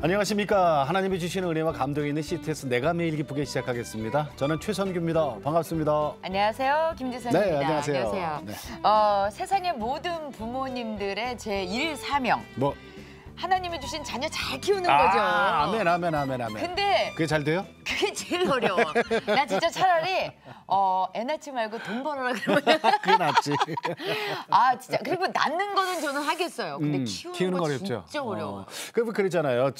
안녕하십니까. 하나님이 주시는 은혜와 감동이 있는 CTS 내가 매일 기쁘게 시작하겠습니다. 저는 최선규입니다. 반갑습니다. 안녕하세요. 김지선입니다. 네, 안녕하세요. 네. 세상의 모든 부모님들의 제1 사명. 뭐? 하나님이 주신 자녀 잘 키우는 거죠. 아멘, 아멘, 아멘, 아멘. 근데 그게 잘 돼요? 그게 제일 어려워. 나 진짜 차라리 애 낳지 말고 돈 벌어라 그러면. 그게 낫지. 아 진짜. 그리고 낳는 거는 저는 하겠어요. 근데 키우는 거 어렵죠. 진짜 어려워. 그러잖아요.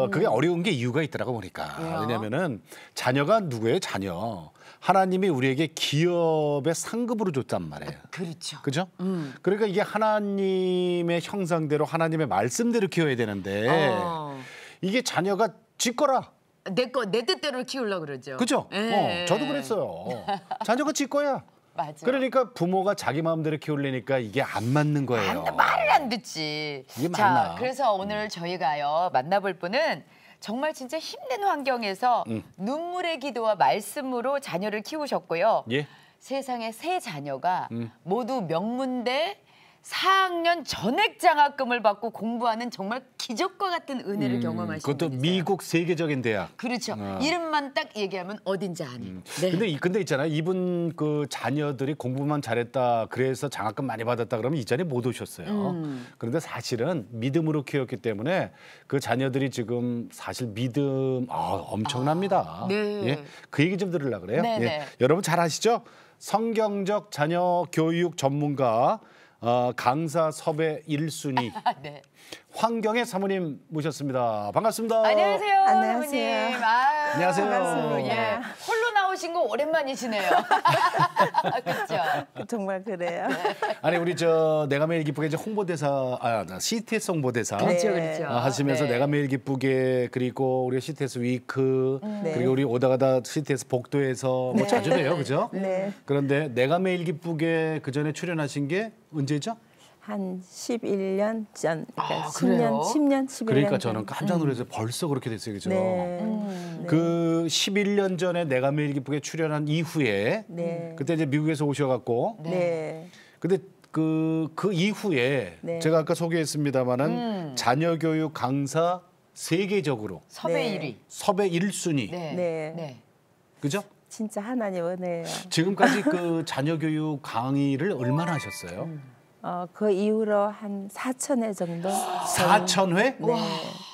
그게 어려운 게 이유가 있더라고 보니까. 왜요? 왜냐면은 자녀가 누구예요? 자녀. 하나님이 우리에게 기업의 상급으로 줬단 말이에요. 그렇죠. 그죠? 그러니까 이게 하나님의 형상대로 하나님의 말씀대로 키워야 되는데 이게 자녀가 지 거라. 내 뜻대로 키우려고 그러죠. 그죠? 저도 그랬어요. 자녀가 지 거야. 맞아. 그러니까 부모가 자기 마음대로 키우려니까 이게 안 맞는 거예요. 말을 안 듣지. 이게 맞나? 자, 그래서 오늘 저희가요 만나볼 분은 정말 진짜 힘든 환경에서 눈물의 기도와 말씀으로 자녀를 키우셨고요. 예. 세상에 세 자녀가 모두 명문대 4학년 전액 장학금을 받고 공부하는 정말 기적과 같은 은혜를 경험하신 그것도 분이세요. 미국 세계적인 대학. 그렇죠. 이름만 딱 얘기하면 어딘지 아는. 네. 근데 있잖아요. 이분 그 자녀들이 공부만 잘했다. 그래서 장학금 많이 받았다 그러면 이 자리에 못 오셨어요. 그런데 사실은 믿음으로 키웠기 때문에 그 자녀들이 지금 사실 믿음 엄청납니다. 네. 예? 그 얘기 좀 들으려고 그래요. 네, 예. 네. 여러분 잘 아시죠? 성경적 자녀 교육 전문가 강사 섭외 1순위 네. 황경애 사모님 모셨습니다. 반갑습니다. 안녕하세요. 안녕하세요. 사모님. 안녕하세요. 반갑습니다. 예. 홀로 나오신 거 오랜만이시네요. 그렇죠. 정말 그래요. 아니 우리 내가 매일 기쁘게 이제 홍보대사 CTS 홍보대사 그렇죠, 네. 그렇죠. 하시면서 네. 내가 매일 기쁘게 그리고 우리 CTS 위크 네. 그리고 우리 오다 가다 CTS 복도에서 뭐 자주 봬요, 그죠? 네. 그런데 내가 매일 기쁘게 그 전에 출연하신 게 언제죠? 한 11년 전, 그러니까 그래요? 10년, 11년 그러니까 전. 저는 깜짝 놀라서 벌써 그렇게 됐어요, 그죠? 네. 그 11년 전에 내가 매일 기쁘게 출연한 이후에 네. 그때 이제 미국에서 오셔갖고 네. 근데 그 이후에 네. 제가 아까 소개했습니다마는 자녀 교육 강사 세계적으로 섭외 네. 1위. 섭외 1순위. 네. 네. 네. 그죠? 진짜 하나님 은혜예요. 지금까지 그 자녀 교육 강의를 얼마나 하셨어요? 그 이후로 한 4,000회 정도. 4,000회? 네.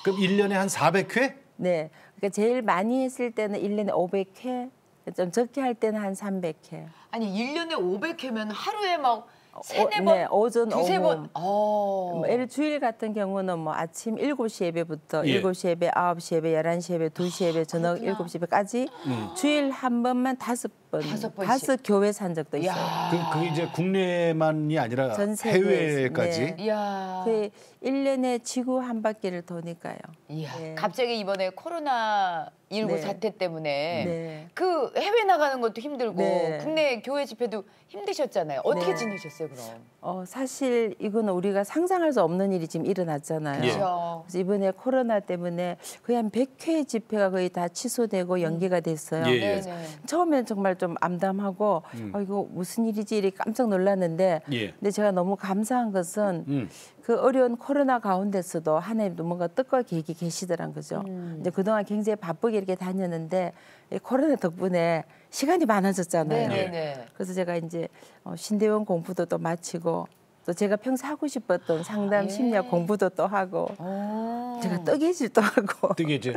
그럼 1년에 한 400회? 네. 그러니까 제일 많이 했을 때는 1년에 500회, 좀 적게 할 때는 한 300회. 아니 1년에 500회면 하루에 막 세네 번, 네, 오전, 두세 오후. 번. 뭐 예를 주일 같은 경우는 뭐 아침 7시 예배부터 예. 7시 예배, 9시 예배, 11시 예배, 2시 예배, 저녁 그렇구나. 7시 예배까지 주일 한 번만 5번, 다섯 번씩. 5 교회 산 적도 있어요. 이야. 그게 이제 국내만이 아니라 전 세계. 해외까지? 네. 이야. 그 1년에 지구 한 바퀴를 도니까요. 이야. 네. 갑자기 이번에 코로나 19 네. 사태 때문에 네. 그 해외 나가는 것도 힘들고 네. 국내 교회 집회도 힘드셨잖아요. 어떻게 네. 지내셨어요, 그럼? 사실 이거는 우리가 상상할 수 없는 일이 지금 일어났잖아요. 예. 그렇죠. 그래서 이번에 코로나 때문에 거의 한 100회 집회가 거의 다 취소되고 연기가 됐어요. 예, 예. 네네. 처음엔 정말 좀 암담하고 이거 무슨 일이지 이렇게 깜짝 놀랐는데 예. 근데 제가 너무 감사한 것은 그 어려운 코로나 가운데서도 하나님도 뭔가 뜻과 계획이 계시더란 거죠. 이제 그동안 굉장히 바쁘게 이렇게 다녔는데 이 코로나 덕분에 시간이 많아졌잖아요. 네네네. 그래서 제가 이제 신대원 공부도 또 마치고 또 제가 평소 하고 싶었던 상담 예. 심리학 공부도 또 하고 오. 제가 뜨개질도 하고 되게 이제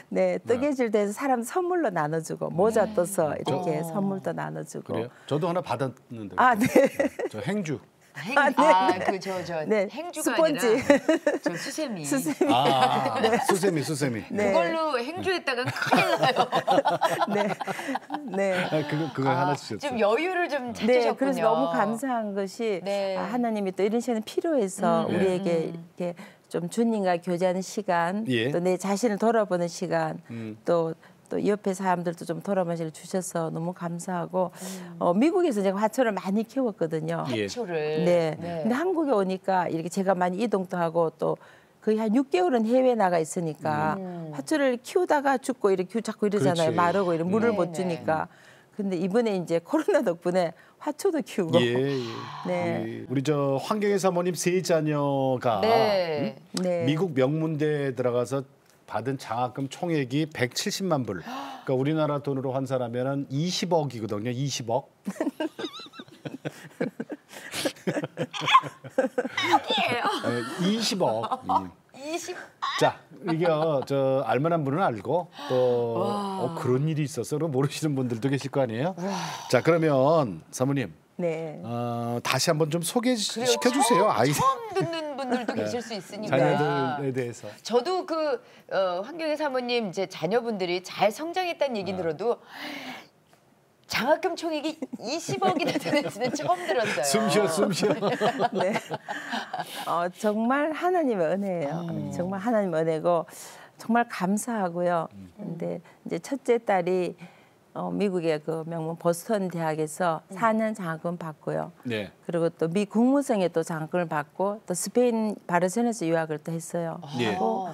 네, 뜨개질 돼서 사람 선물로 나눠주고 모자 떠서 이렇게 선물도 나눠주고. 그래요? 저도 하나 받았는데. 아, 네. 저 행주. 저 네, 행주가 스펀지. 아니라 저 수세미. 수세미. 수세미. 네. 그걸로 행주했다가 큰일 나요. 네. 그거 하나씩 줬어요. 좀 여유를 좀 찾으셨군요. 네, 그래서 너무 감사한 것이 네. 하나님이 또 이런 시간이 필요해서 우리에게 이렇게 좀 주님과 교제하는 시간, 예. 또 내 자신을 돌아보는 시간, 또 옆에 사람들도 좀 돌아보는 시간을 주셔서 너무 감사하고 미국에서 제가 화초를 많이 키웠거든요. 예. 화초를. 네. 네. 근데 한국에 오니까 이렇게 제가 많이 이동도 하고 또 거의 한 6개월은 해외 나가 있으니까 화초를 키우다가 죽고 이렇게 자꾸 이러잖아요. 그렇지. 마르고 이런 물을 못 네네. 주니까. 근데 이번에 이제 코로나 덕분에 화초도 키우고. 예. 네. 예. 우리 저 황경혜 사모님 세 자녀가 네. 네. 미국 명문대에 들어가서 받은 장학금 총액이 170만 불. 그러니까 우리나라 돈으로 환산하면은 20억이거든요. 20억. 아니에요. 20억. 20. 자, 이게 저 알만한 분은 알고 또 그런 일이 있었어로 모르시는 분들도 계실 거 아니에요? 자, 그러면 사모님 네. 다시 한번 좀 소개시켜 그래요. 주세요. 아이 처음 듣는 분들도 계실 수 있으니까. 자녀들에 대해서. 저도 그 환경의 사모님 이제 자녀분들이 잘 성장했다는 얘기 들어도 장학금 총액이 20억이나 되는지는 처음 들었어요. 숨 쉬어. 네. 정말 하나님의 은혜예요. 정말 하나님의 은혜고 정말 감사하고요. 근데 이제 첫째 딸이 미국의 그 명문 보스턴 대학에서 4년 장학금 받고요. 네. 그리고 또 미 국무성에 또 장학금을 받고 또 스페인 바르셀로나에서 유학을 또 했어요. 예. 하고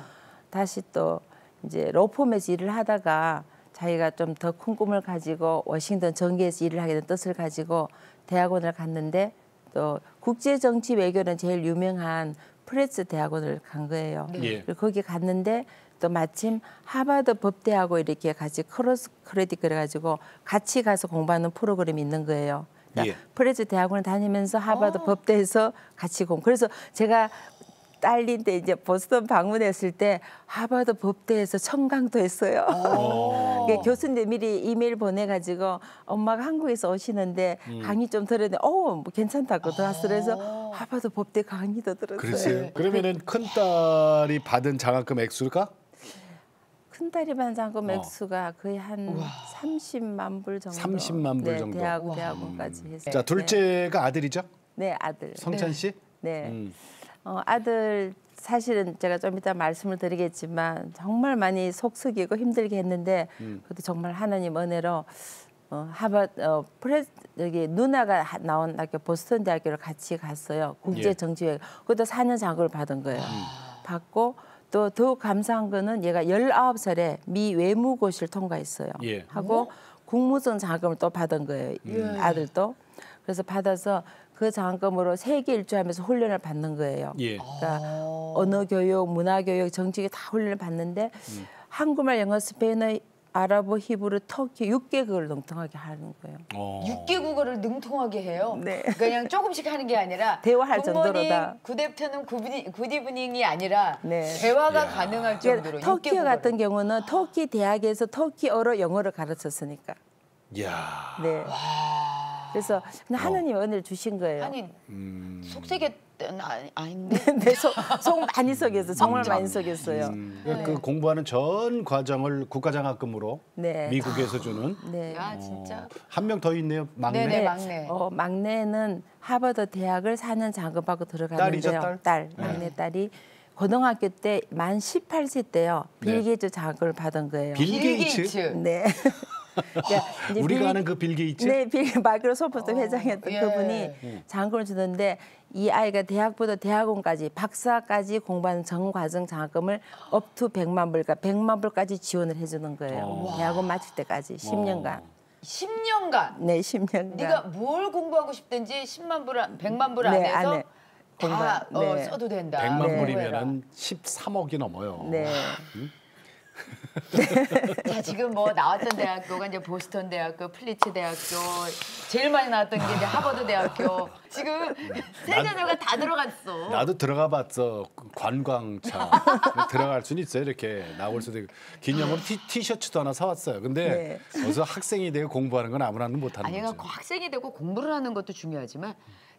다시 또 이제 로펌에서 일을 하다가 자기가 좀 더 큰 꿈을 가지고 워싱턴 정계에서 일을 하게 된 뜻을 가지고 대학원을 갔는데 또 국제정치 외교는 제일 유명한 프레스 대학원을 간 거예요. 예. 그리고 거기 갔는데 또 마침 하버드 법대하고 이렇게 같이 크로스 크레딧 그래가지고 같이 가서 공부하는 프로그램이 있는 거예요. 그러니까 예. 프레스 대학원을 다니면서 하버드 법대에서 같이 공부. 그래서 제가 딸린 때 이제 보스턴 방문했을 때 하버드 법대에서 청강도 했어요. 교수님들 미리 이메일 보내가지고 엄마가 한국에서 오시는데 강의 좀 들었는데 뭐 괜찮다고 들었어. 그래서 하버드 법대 강의도 들었어요. 그랬어요. 그러면은 큰 딸이 받은 장학금 액수가 큰 딸이 받은 장학금 액수가 거의 한 30만 불 정도. 30만 불 정도. 대학원까지 했어요. 자, 둘째가 아들이죠? 네, 아들. 성찬 씨? 네. 아들 사실은 제가 좀 이따 말씀을 드리겠지만 정말 많이 속썩이고 힘들게 했는데 그것도 정말 하나님 은혜로 여기 누나가 나온 학교 보스턴 대학교를 같이 갔어요. 국제 정치외. 그것도 4년 장학금을 받은 거예요. 받고 또 더욱 감사한 거는 얘가 19살에 미 외무고시를 통과했어요. 예. 하고 국무성 장학금을 또 받은 거예요. 아들도. 그래서 받아서 그 장학금으로 세계 일주하면서 훈련을 받는 거예요. 예. 그러니까 언어 교육, 문화 교육, 정치 다 훈련을 받는데 한국말, 영어, 스페인어, 아랍어, 히브리, 터키 6개국을 능통하게 하는 거예요. 6개국어를 능통하게 해요. 네. 그냥 조금씩 하는 게 아니라 대화할 정도로 다. 굿애프터눈 굿이브닝이 아니라 네. 대화가 가능할 정도로 터키 6개국어를. 같은 경우는 터키 대학에서 터키어로 영어를 가르쳤으니까. 이야. 네. 그래서 그냥 하나님 은혜를 주신 거예요. 아니 속세겠던 아닌데. 네, 속 많이 속였어요. 정말 많이 속였어요. 그 공부하는 전 과정을 국가장학금으로 네. 미국에서 주는 네. 야 진짜. 한 명 더 있네요. 막내. 네네 막내. 막내는 하버드 대학을 4년 장학받고 들어갔는데요. 딸이죠, 딸? 막내 딸이 고등학교 때 만 18세 때요. 네. 빌 게이츠 장학금을 받은 거예요. 빌 게이츠? 네. 그러니까 이제 우리가 아는 그 빌 게이츠? 네, 마이크로소프트 회장이었던 예. 그분이 장학금을 주는데 이 아이가 대학부터 대학원까지 박사까지 공부하는 전 과정 장학금을 업투 100만 불, 그러니까 100만 불까지 지원을 해주는 거예요. 대학원 마칠 때까지 10년간. 10년간. 네, 10년간. 네가 뭘 공부하고 싶든지 10만 불, 100만 불 네, 안에서 안에 다 네. 써도 된다. 100만 네. 불이면은 13억이 넘어요. 네. 자 지금 뭐 나왔던 대학교가 이제 보스턴 대학교, 플리츠 대학교, 제일 많이 나왔던 게 이제 하버드 대학교. 지금 세 자녀가 다 들어갔어. 나도 들어가 봤어. 관광차. 들어갈 수는 있어요. 이렇게 나올 수도 있고. 기념으로 티셔츠도 하나 사왔어요. 근데 어서 학생이 되고 공부하는 건 아무나는 못하는 아니 거죠. 그러니까 학생이 되고 공부를 하는 것도 중요하지만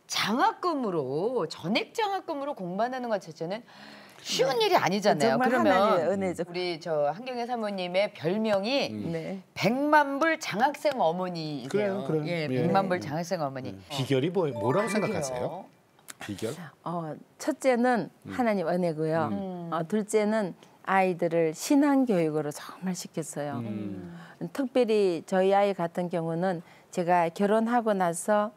장학금으로 전액 장학금으로 공부한다는 것 자체는 쉬운 일이 아니잖아요. 정말 하나님의 그러면 은혜죠. 우리 저 한경애 사모님의 별명이 네. 100만 불 장학생 어머니세요. 그래요. 예, 예. 100만 불 장학생 어머니. 비결이 뭐라고 생각하세요? 그러게요. 비결? 첫째는 하나님 은혜고요. 둘째는 아이들을 신앙 교육으로 정말 시켰어요. 특별히 저희 아이 같은 경우는 제가 결혼하고 나서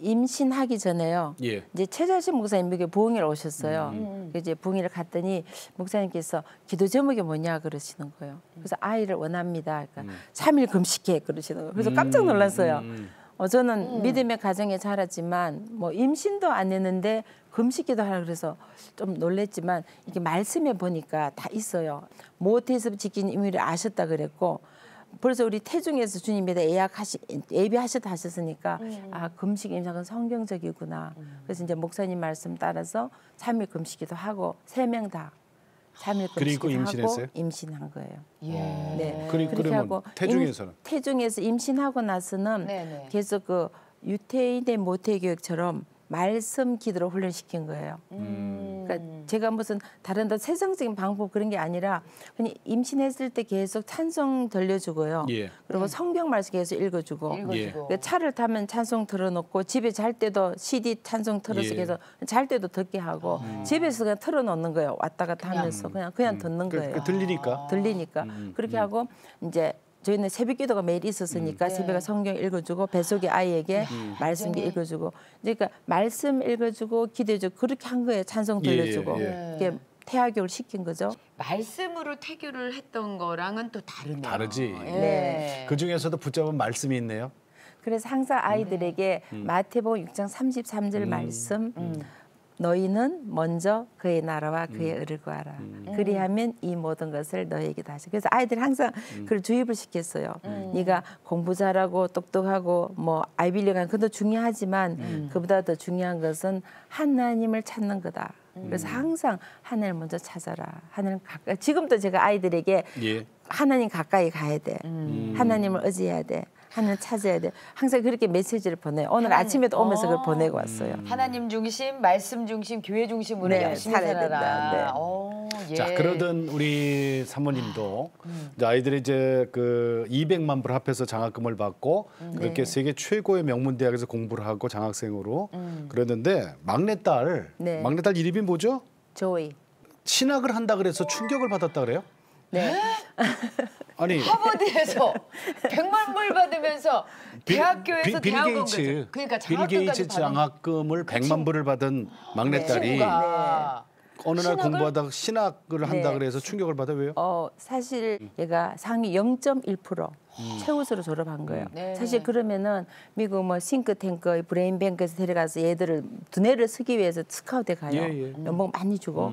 임신하기 전에요. 예. 이제 최자식 목사님 미국에 부흥회를 오셨어요. 이제 부흥회를 갔더니 목사님께서 기도 제목이 뭐냐 그러시는 거예요. 그래서 아이를 원합니다. 그러니까 3일 금식해 그러시는 거예요. 그래서 깜짝 놀랐어요. 저는 믿음의 가정에 자랐지만 뭐 임신도 안 했는데 금식기도 하라 그래서 좀 놀랬지만 이게 말씀해 보니까 다 있어요. 모태에서 지킨 의무를 아셨다 그랬고 벌써 우리 태중에서 주님에다 예비하셨다 하셨으니까 아 금식 임상은 성경적이구나. 그래서 이제 목사님 말씀 따라서 3일 금식기도 하고 3명 다 3일 그리고 금식기도 임신했어요? 하고 임신한 거예요. 예. 네. 그러면 그렇게 하고 태중에서는? 태중에서 임신하고 나서는 네네. 계속 그 유태인의 모태 교육처럼 말씀 기도로 훈련시킨 거예요. 그러니까 제가 무슨 다른 더 세상적인 방법 그런 게 아니라 그냥 임신했을 때 계속 찬송 들려주고요. 예. 그리고 성경 말씀 계속 읽어주고. 읽어주고. 그러니까 차를 타면 찬송 틀어놓고 집에 잘 때도 CD 찬송 틀어서 예. 계속 잘 때도 듣게 하고 집에서 그냥 틀어놓는 거예요. 왔다 갔다 하면서 그냥 듣는 거예요. 들리니까. 들리니까 그렇게 하고 이제 저희는 새벽기도가 매일 있었으니까 네. 새벽에 성경 읽어주고 뱃속의 아이에게 말씀 읽어주고 그러니까 말씀 읽어주고 기도해주고 그렇게 한 거예요. 찬송 들려주고 예. 이게 태아교를 시킨 거죠. 말씀으로 태교를 했던 거랑은 또 다르네요. 다르지. 예. 네. 그 중에서도 붙잡은 말씀이 있네요. 그래서 항상 아이들에게 마태복음 6장 33절 말씀 너희는 먼저 그의 나라와 그의 의를 구하라. 그리하면 이 모든 것을 너희에게 다시. 그래서 아이들이 항상 그걸 주입을 시켰어요. 네가 공부 잘하고 똑똑하고 뭐 아이빌리 간 그것도 중요하지만 그보다 더 중요한 것은 하나님을 찾는 거다. 그래서 항상 하나님을 먼저 찾아라. 하나님 가까이. 지금도 제가 아이들에게 예. 하나님 가까이 가야 돼. 하나님을 의지해야 돼. 하나님 찾아야 돼. 항상 그렇게 메시지를 보내요. 오늘 아침에도 오면서 그걸 보내고 왔어요. 하나님 중심, 말씀 중심, 교회 중심으로 네, 열심히 살아야 살아라. 된다. 예. 자, 그러던 우리 사모님도 이제 아이들이 이제 그 200만 불 합해서 장학금을 받고 그렇게 세계 최고의 명문 대학에서 공부를 하고 장학생으로 그랬는데 막내딸 네. 막내딸 이름이 뭐죠? 조이. 신학을 한다 그래서 충격을 받았다 그래요? 네. 아니 하버드에서 100만 불 받으면서 대학교에서 빌 대학원 게이츠 가죠. 그러니까 빌 장학금까지 게이츠 장학금을 100만 불을 받은 막내딸이 친구가 어느 날 신학을? 공부하다가 신학을 한다 네. 그래서 충격을 받아 왜요? 사실 얘가 상위 0.1% 최우수로 졸업한 거예요. 네. 사실 그러면은 미국 뭐 싱크탱크 브레인뱅크에서 데려가서 얘들을 두뇌를 쓰기 위해서 스카우트에 가요. 예, 예. 연봉 많이 주고.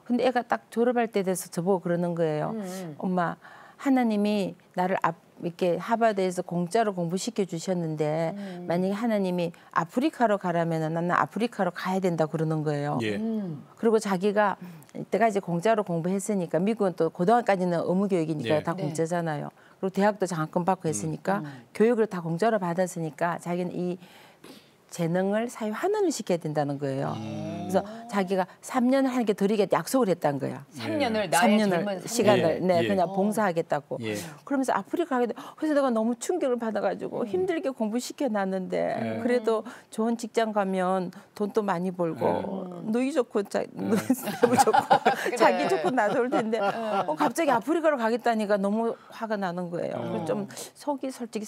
근데 애가 딱 졸업할 때 돼서 저보고 그러는 거예요. 엄마, 하나님이 나를 이렇게 하버드에서 공짜로 공부시켜 주셨는데 만약에 하나님이 아프리카로 가라면 나는 아프리카로 가야 된다 그러는 거예요. 예. 그리고 자기가 이때까지 공짜로 공부했으니까 미국은 또 고등학교까지는 의무 교육이니까 예. 다 공짜잖아요. 그리고 대학도 장학금 받고 했으니까 교육을 다 공짜로 받았으니까 자기는 이 재능을 사회 환원을 시켜야 된다는 거예요. 그래서 자기가 3년을 하는 게 드리게 약속을 했다는 거예요. 3년을 나의 젊은 3년을 시간을 예, 네 예. 그냥 봉사하겠다고. 예. 그러면서 아프리카 가게 돼. 그래서 내가 너무 충격을 받아가지고 힘들게 공부시켜 놨는데 그래도 좋은 직장 가면 돈도 많이 벌고 너희 좋고 너희 좋고 자기 좋고 나도 텐데 갑자기 아프리카로 가겠다니까 너무 화가 나는 거예요. 그래서 좀 속이 솔직히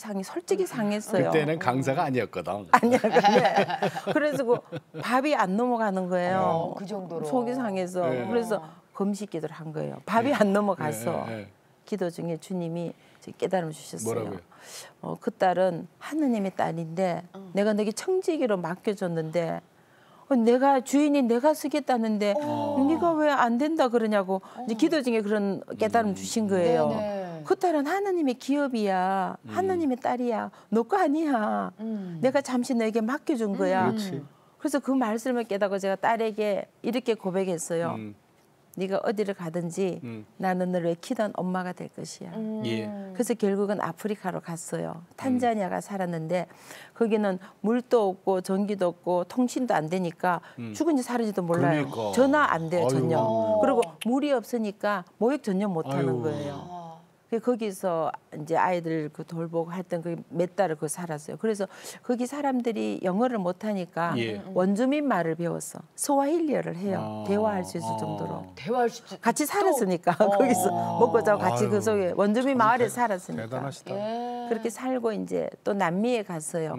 상했어요. 그때는 강사가 아니었거든. 아니야. 네. 그래서 밥이 안 넘어가는 거예요. 그 정도로. 속이 상해서. 네. 그래서 금식 기도를 한 거예요. 밥이 안 넘어가서 네, 네. 기도 중에 주님이 깨달음 주셨어요. 뭐라고요? 그 딸은 하느님의 딸인데 내가 너에게 청지기로 맡겨줬는데 내가 주인이 내가 쓰겠다는데 네가 왜 안 된다 그러냐고 이제 기도 중에 그런 깨달음 주신 거예요. 네네. 그 딸은 하나님의 기업이야. 하나님의 딸이야. 너 거 아니야. 내가 잠시 너에게 맡겨준 거야. 그렇지. 그래서 그 말씀을 깨닫고 제가 딸에게 이렇게 고백했어요. 네가 어디를 가든지 나는 너를 키던 엄마가 될 것이야. 예. 그래서 결국은 아프리카로 갔어요. 탄자니아가 살았는데 거기는 물도 없고 전기도 없고 통신도 안 되니까 죽은지 살은지도 몰라요. 그러니까. 전화 안 돼요, 아유. 전혀. 그리고 물이 없으니까 모욕 전혀 못 하는 아유. 거예요. 거기서 이제 아이들 그 돌보고 했던 그 몇 달을 그 살았어요. 그래서 거기 사람들이 영어를 못 하니까 예. 원주민 말을 배웠어. 스와힐리어를 해요. 대화할 수 있을 정도로. 대화할 수 있- 같이 살았으니까 거기서 먹고 자고 같이 아유, 그 속에 원주민 마을에 살았으니까 대단하시다. 예. 그렇게 살고 이제 또 남미에 갔어요.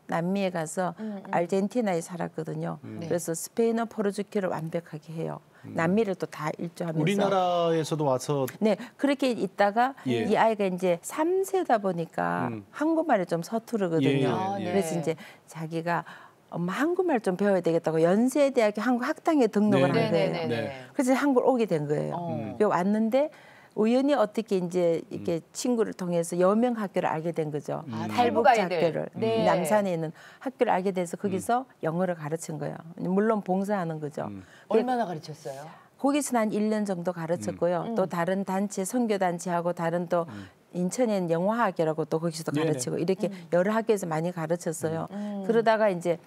남미에 가서 아르헨티나에 살았거든요. 그래서 스페인어, 포르투갈을 완벽하게 해요. 남미를 또 다 일조하면서. 우리나라에서도 와서 네, 그렇게 있다가 예. 이 아이가 이제 3세다 보니까 한국말이 좀 서투르거든요. 예, 예, 예. 그래서 이제 자기가 엄마 한국말 좀 배워야 되겠다고 연세대학교 한국학당에 등록을 네. 한 거예요. 네네네. 그래서 한국을 오게 된 거예요. 그래서 왔는데 우연히 어떻게 이제 이렇게 친구를 통해서 여명 학교를 알게 된 거죠. 탈북자 아이들. 학교를 네. 남산에 있는 학교를 알게 돼서 거기서 영어를 가르친 거예요. 물론 봉사하는 거죠. 얼마나 가르쳤어요? 거기서 한 1년 정도 가르쳤고요. 또 다른 단체, 선교 단체하고 다른 또 인천에는 영화학교라고 또 거기서도 네네. 가르치고 이렇게 여러 학교에서 많이 가르쳤어요. 그러다가 이제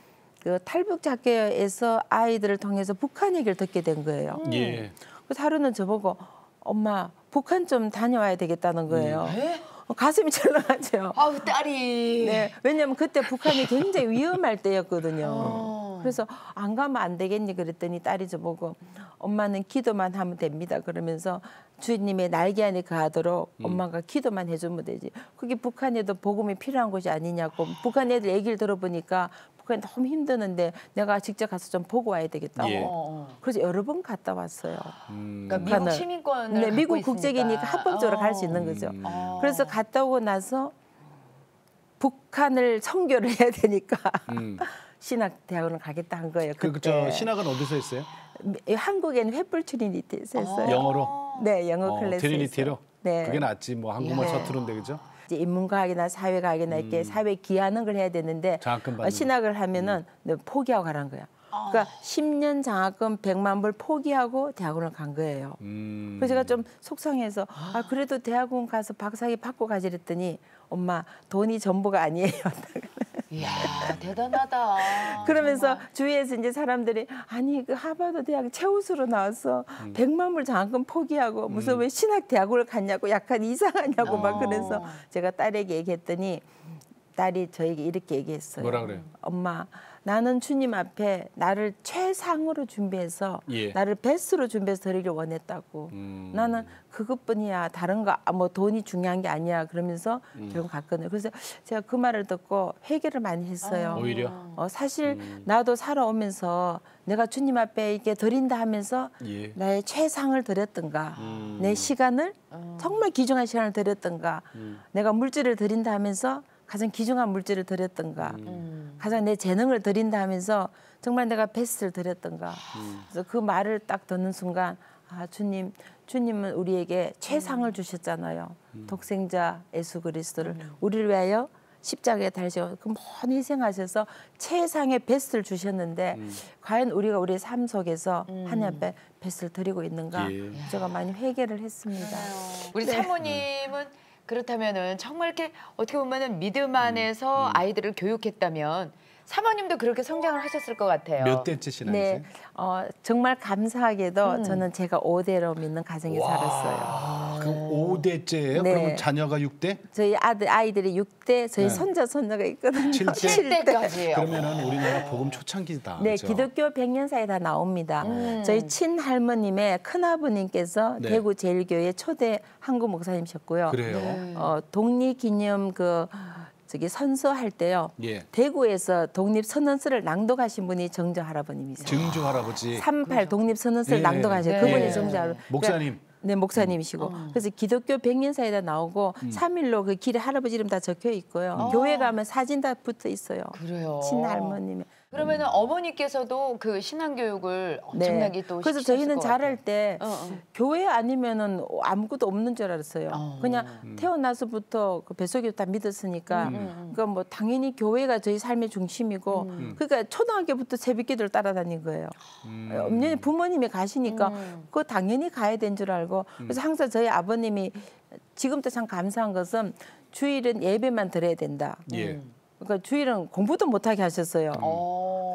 그 탈북자 학교에서 아이들을 통해서 북한 얘기를 듣게 된 거예요. 예. 그래서 하루는 저보고 엄마 북한 좀 다녀와야 되겠다는 거예요. 가슴이 철렁하죠. 아우 딸이. 네, 왜냐하면 그때 북한이 굉장히 위험할 때였거든요. 그래서 안 가면 안 되겠니 그랬더니 딸이 저보고 엄마는 기도만 하면 됩니다. 그러면서 주님의 날개 안에 거하도록 엄마가 기도만 해주면 되지. 그게 북한에도 복음이 필요한 곳이 아니냐고. 북한 애들 얘기를 들어보니까 북한이 너무 힘드는데 내가 직접 가서 좀 보고 와야 되겠다고. 예. 그래서 여러 번 갔다 왔어요. 그러니까 미국 북한을. 시민권을 네, 갖고 미국 있으니까. 국적이니까 합법적으로 갈 수 있는 거죠. 어. 그래서 갔다 오고 나서 북한을 선교를 해야 되니까 신학 대학원을 가겠다 한 거예요. 그 그때 저 신학은 어디서 했어요? 한국에는 횃불 트리니티에서 했어요. 영어로? 네, 영어 클래스. 트리니티로? 네. 그게 낫지. 뭐 한국말 예. 서투른데 그죠? 이제 인문과학이나 사회과학이나 이렇게 사회 기하는 걸 해야 되는데 장학금 받는 신학을 하면은 네, 포기하고 가라는 거야. 그러니까 10년 장학금 100만 불 포기하고 대학원을 간 거예요. 그래서 제가 좀 속상해서 아 그래도 대학원 가서 박사학위 받고 가지 그랬더니 엄마 돈이 전부가 아니에요. 이야 대단하다. 그러면서 주위에서 이제 사람들이 아니 그 하버드 대학 최우수로 나와서 100만 불 장학금 포기하고 무슨 왜 신학 대학원을 갔냐고 약간 이상하냐고 막 그래서 제가 딸에게 얘기했더니 딸이 저에게 이렇게 얘기했어요. 뭐라 그래요? 엄마 나는 주님 앞에 나를 최상으로 준비해서 예. 나를 베스트로 준비해서 드리길 원했다고. 나는 그것뿐이야. 다른 거 뭐 돈이 중요한 게 아니야. 그러면서 결국 갔거든요. 그래서 제가 그 말을 듣고 회개를 많이 했어요. 오히려? 사실 나도 살아오면서 내가 주님 앞에 이렇게 드린다 하면서 예. 나의 최상을 드렸던가 내 시간을 정말 귀중한 시간을 드렸던가 내가 물질을 드린다 하면서 가장 귀중한 물질을 드렸던가 가장 내 재능을 드린다 하면서 정말 내가 베스트를 드렸던가 그래서 그 말을 딱 듣는 순간 아 주님은 우리에게 최상을 주셨잖아요. 독생자 예수 그리스도를 우리를 위하여 십자가에 달리시고 그 먼 희생하셔서 최상의 베스트를 주셨는데 과연 우리가 우리의 삶 속에서 하나님 앞에 베스트를 드리고 있는가 예. 제가 많이 회개를 했습니다. 우리 사모님은 그렇다면은 정말 이렇게 어떻게 보면은 믿음 안에서 아이들을 교육했다면 사모님도 그렇게 성장을 하셨을 것 같아요. 몇 대째 신앙이세요? 네, 정말 감사하게도 저는 제가 5대로 믿는 가정에 살았어요. 그 5대째예요? 네. 그러면 자녀가 6대? 저희 아이들이 6대, 저희 네. 손자, 손녀가 있거든요. 7대? 7대까지예요. 그러면은 우리나라 복음 초창기다. 네, 그렇죠? 기독교 100년사에 다 나옵니다. 저희 친할머님의 큰아버님께서 네. 대구 제일교회 초대 한국 목사님이셨고요. 그래요? 독립기념 저기 선서할 때요. 예. 대구에서 독립선언서를 낭독하신 분이 정조 할아버님이세요. 증조 할아버지. 38 독립선언서를 예. 낭독하신 네. 그분이 정조 할아버지. 목사님. 네, 목사님이시고. 그래서 기독교 100년사에다 나오고 3일로 그 길에 할아버지 이름 다 적혀 있고요. 교회 가면 사진 다 붙어 있어요. 그래요. 친할머님의. 그러면은 어머니께서도 그 신앙 교육을 엄청나게 또 그래서 시키셨을 저희는 것 자랄 때 같아요. 교회 아니면은 아무것도 없는 줄 알았어요. 그냥 태어나서부터 그 뱃속에 다 믿었으니까 그러니까 뭐 당연히 교회가 저희 삶의 중심이고 그러니까 초등학교부터 새벽기도를 따라다닌 거예요. 엄연히 부모님이 가시니까 그거 당연히 가야 된 줄 알고 그래서 항상 저희 아버님이 지금도 참 감사한 것은 주일은 예배만 드려야 된다. 예. 그러니까 주일은 공부도 못하게 하셨어요.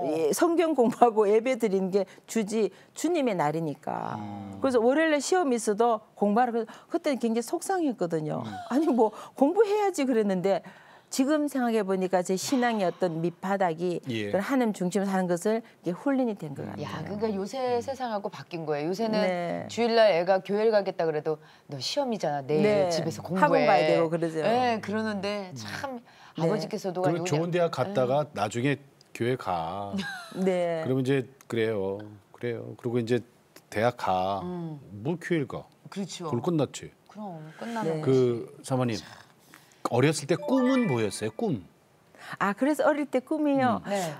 예, 성경 공부하고 예배 드리는 게 주님의 날이니까. 그래서 월요일에 시험이 있어도 공부하라. 그때는 굉장히 속상했거든요. 아니 뭐 공부해야지 그랬는데 지금 생각해 보니까 제 신앙의 어떤 밑바닥이 예. 그런 하나님 중심으로 사는 것을 이게 훈련이 된 것 같아요. 야, 그러니까 요새 세상하고 바뀐 거예요. 요새는 네. 주일날 애가 교회를 가겠다 그래도 너 시험이잖아. 내일 네. 집에서 공부해. 학원 가야 되고 그러죠. 네, 그러는데 참 아버지께서도 그 좋은 대학 갔다가 나중에 교회 가. 네. 그러면 이제 그래요. 그리고 이제 대학 가. 뭘 교회 가? 그렇죠. 그걸 끝났지. 그럼 끝나는 네. 거지. 그 사모님 어렸을 때 꿈은 뭐였어요? 꿈. 아 그래서 어릴 때 꿈이요. 네.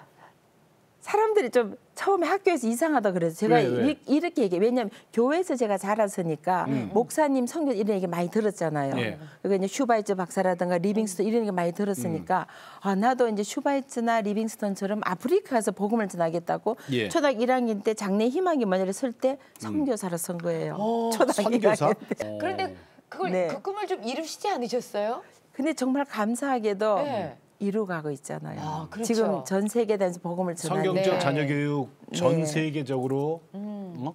사람들이 좀 처음에 학교에서 이상하다 그래서 제가 왜? 이렇게 얘기해. 왜냐하면 교회에서 제가 자랐으니까 목사님 성경 이런 얘기 많이 들었잖아요. 예. 그러니까 이제 슈바이츠 박사라든가 리빙스턴 이런 얘기 많이 들었으니까 아 나도 이제 슈바이츠나 리빙스턴처럼 아프리카 가서 복음을 전하겠다고 예. 초등학교 1학년 때 장래 희망이 뭐냐를 쓸 때 선교사로 쓴 거예요. 초등학교 선교사? 1학년 때. 그런데 그걸 네. 그 꿈을 좀 이루시지 않으셨어요? 근데 정말 감사하게도 네. 이루어가고 있잖아요. 아, 그렇죠. 지금 전 세계에 대해서 복음을 전하는 성경적 네. 자녀 교육 전 네. 세계적으로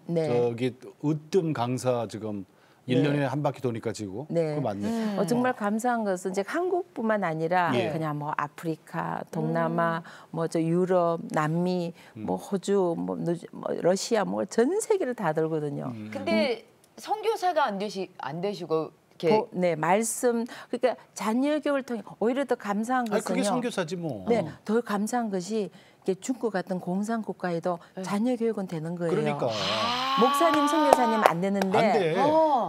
네. 저기 으뜸 강사 지금 1년에 한 바퀴 도니까 지고 네. 그거 맞네. 정말 감사한 것은 이제 한국뿐만 아니라 예. 그냥 뭐 아프리카, 동남아, 뭐 저 유럽, 남미, 뭐 호주, 뭐 러시아, 뭐 전 세계를 다 돌거든요. 근데 선교사가 안 되시고 이렇게 네, 말씀 그러니까 자녀 교육을 통해 오히려 더 감사한 아니 것은요. 그게 선교사지 뭐. 네, 더 감사한 것이 이게 중국 같은 공산 국가에도 자녀 교육은 되는 거예요. 그러니까 목사님, 선교사님 안 되는데. 안 돼.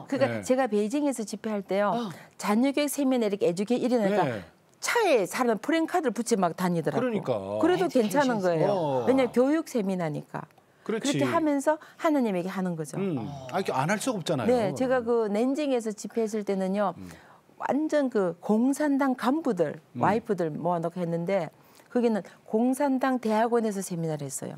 그러니까 네. 제가 베이징에서 집회할 때요. 자녀 교육 세미나 이렇게 에듀케 이러니까 네. 차에 사람 프랭카드를 붙여 막 다니더라고요. 그러니까. 그래도 괜찮은 거예요. 어. 왜냐하면 교육 세미나니까. 그렇지. 그렇게 하면서 하나님에게 하는 거죠. 안 할 수가 없잖아요. 네, 제가 그 낸징에서 집회했을 때는요, 완전 그 공산당 간부들, 와이프들 모아놓고 했는데 거기는 공산당 대학원에서 세미나를 했어요.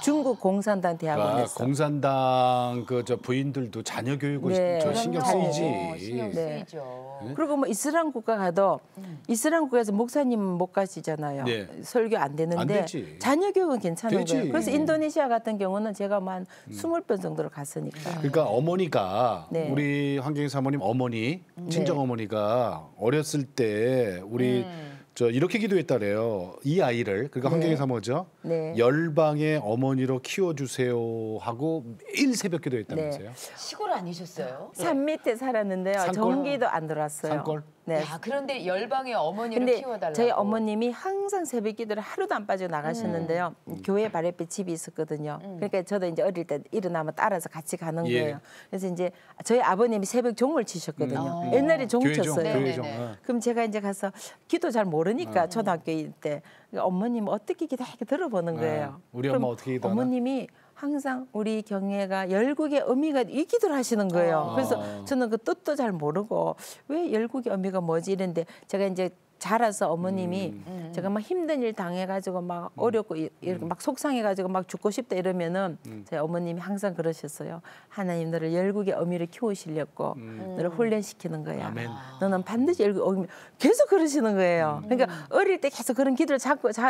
중국 공산당 그러니까 대학원에서. 공산당 그 저 부인들도 자녀 교육을 네. 저 신경 그럼요. 쓰이지. 신경 네. 쓰이죠. 그리고 뭐 이슬람 국가 가도 이슬람 국가에서 목사님은 못 가시잖아요. 네. 설교 안 되는데 안 되지. 자녀 교육은 괜찮은 되지. 거예요. 그래서 인도네시아 같은 경우는 제가 뭐 한 20번 정도를 갔으니까. 그러니까 어머니가 네. 우리 황경희 사모님 어머니 친정 어머니가 어렸을 때 우리 저 이렇게 기도했다래요. 이 아이를 그러니까 황경희 사모죠. 네. 열방의 어머니로 키워주세요 하고 매일 새벽 기도했다면서요. 시골 아니셨어요? 산 밑에 살았는데요. 산골? 전기도 안 들어왔어요. 산골? 네. 야, 그런데 열방의 어머니를 근데 키워달라고. 저희 어머님이 항상 새벽 기도를 하루도 안 빠지고 나가셨는데요. 교회 바로 옆에 집이 있었거든요. 그러니까 저도 이제 어릴 때 일어나면 따라서 같이 가는 예. 거예요. 그래서 이제 저희 아버님이 새벽 종을 치셨거든요. 옛날에 종 교회종, 쳤어요. 교회종. 네네네. 어. 그럼 제가 이제 가서 기도 잘 모르니까 초등학교 때 그러니까 어머님 어떻게 기도해 들어보는 거예요. 우리 그럼 엄마 어떻게 기도하나? 어머님이 항상 우리 경애가 열국의 어미가 이 기도를 하시는 거예요. 그래서 저는 그 뜻도 잘 모르고 왜 열국의 어미가 뭐지 이랬는데 제가 이제 자라서 어머님이 제가 막 힘든 일 당해가지고 막 어렵고 이렇게 막 속상해가지고 막 죽고 싶다 이러면은 제 어머님이 항상 그러셨어요. 하나님 너를 열국의 어미를 키우시려고 너를 훈련시키는 거야. 아멘. 너는 반드시 열국 어미 계속 그러시는 거예요. 그러니까 어릴 때 계속 그런 기도를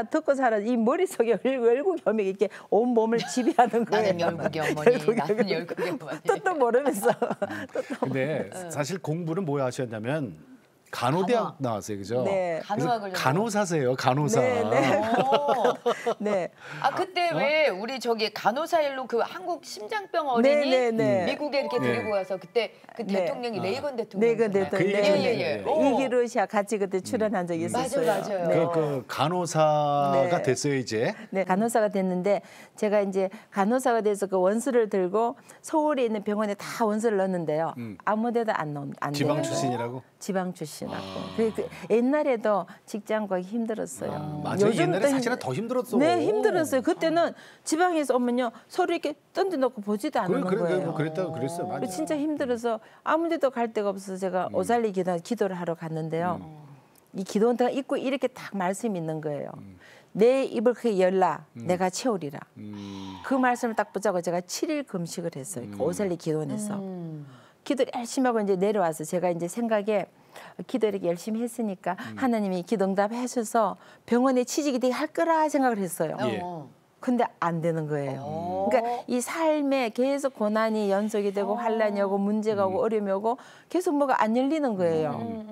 듣고 살아 이 머릿속에 열국의 어미가 이렇게 온 몸을 지배하는 거예요. 나는 열국의 어머니, 나는 열국의 어머니. 뜻도 모르면서 근데 사실 공부는 뭐 하셨냐면 간호대학 나왔어요, 그죠? 네. 그래서 간호학을 간호사세요, 간호사. 네, 네. 오. 네. 아 그때 왜 우리 저기 간호사 일로 그 한국 심장병 어린이 네, 네, 네. 미국에 이렇게 네. 데리고 가서 그때 그 네. 대통령이 레이건 대통령. 네그 그 대통령 얘기 예, 예. 오. 이기루시아 같이 그때 출연한 적이 있었어요. 맞아요. 네. 그 간호사가 네. 됐어요, 이제. 네, 간호사가 됐는데 제가 이제 간호사가 돼서 그 원서를 들고 서울에 있는 병원에 다 원서를 넣었는데요. 아무데도 안 지방 돼요. 출신이라고? 지방 출신하고. 그 옛날에도 직장 구하기 힘들었어요. 맞아요. 요즘 옛날에 또 사실은 더 힘들었어. 네, 힘들었어요. 그때는 지방에서 오면요 서로 이렇게 던져놓고 보지도 않는 거예요. 그랬다고 그랬어요. 맞아요. 진짜 힘들어서 아무데도 갈 데가 없어서 제가 오살리 기도를 하러 갔는데요. 이 기도원터가 있고 이렇게 딱 말씀이 있는 거예요. 내 입을 크게 열라 내가 채우리라. 그 말씀을 딱 붙잡고 제가 7일 금식을 했어요. 그 오살리 기도원에서. 기도를 열심히 하고 이제 내려와서 제가 이제 생각에 기도 이렇게 열심히 했으니까 하나님이 기도 응답해 주셔서 병원에 취직이 되게 할 거라 생각을 했어요. 예. 근데 안 되는 거예요. 그러니까 이 삶에 계속 고난이 연속이 되고 환란이 오고 문제가 오고 어려움이 오고 계속 뭐가 안 열리는 거예요.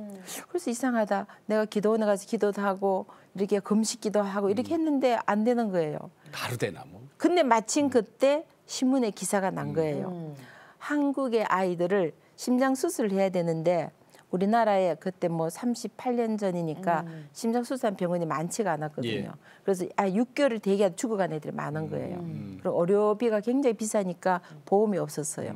그래서 이상하다. 내가 기도원에 가서 기도도 하고 이렇게 금식기도 하고 이렇게 했는데 안 되는 거예요. 바로 되나 뭐. 근데 마침 그때 신문에 기사가 난 거예요. 한국의 아이들을 심장 수술을 해야 되는데 우리나라에 그때 뭐 38년 전이니까 심장 수술한 병원이 많지가 않았거든요. 예. 그래서 6개월을 대기하다 죽어간 애들이 많은 거예요. 그리고 의료비가 굉장히 비싸니까 보험이 없었어요.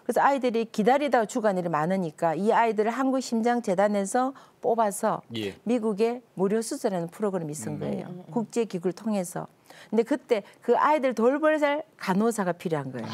그래서 아이들이 기다리다가 죽어간 일이 많으니까 이 아이들을 한국심장재단에서 뽑아서 예. 미국에 무료 수술하는 프로그램이 있은 거예요. 국제기구를 통해서. 근데 그때 그 아이들 돌볼 간호사가 필요한 거예요.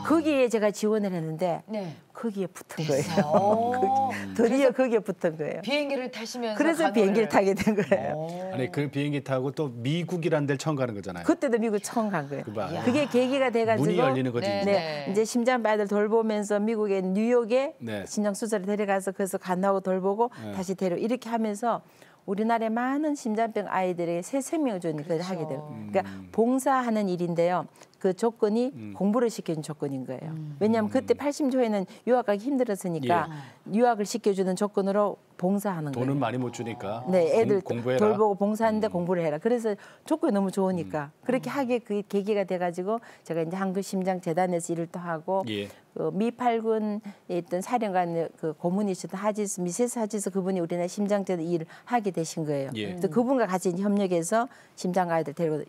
거기에 제가 지원을 했는데 네. 거기에 붙은 됐어요. 거예요. 드디어 거기에 붙은 거예요. 비행기를 타시면서 그래서 간호를. 비행기를 타게 된 거예요. 아니 그 비행기 타고 또 미국이라는 데를 처음 가는 거잖아요. 그때도 미국 처음 간 거예요. 그봐. 그게 계기가 돼가지고 문이 열리는 거지. 네. 이제. 네, 이제 심장 아이들 돌보면서 미국의 뉴욕에 네. 심장 수술을 데려가서 거기서 간호하고 돌보고 다시 이렇게 하면서 우리나라의 많은 심장병 아이들에게 새 생명을 주는 일을 하게 돼요. 그러니까 봉사하는 일인데요. 그 조건이 공부를 시켜준 조건인 거예요. 왜냐하면 그때 80초에는 유학 가기 힘들었으니까 유학을 시켜주는 조건으로 봉사하는 거예요. 돈은 많이 못 주니까. 네, 애들 공부해라. 돌보고 봉사하는데 공부를 해라. 그래서 조건이 너무 좋으니까 그렇게 하게 그 계기가 돼가지고 제가 이제 한국심장재단에서 일을 또 하고 예. 그 미팔군에 있던 사령관 그 고문이셨던 하지스 미세스 하지스 그분이 우리나라 심장재단 일을 하게 되신 거예요. 예. 그래서 그분과 같이 이제 협력해서 심장 아이들 데리고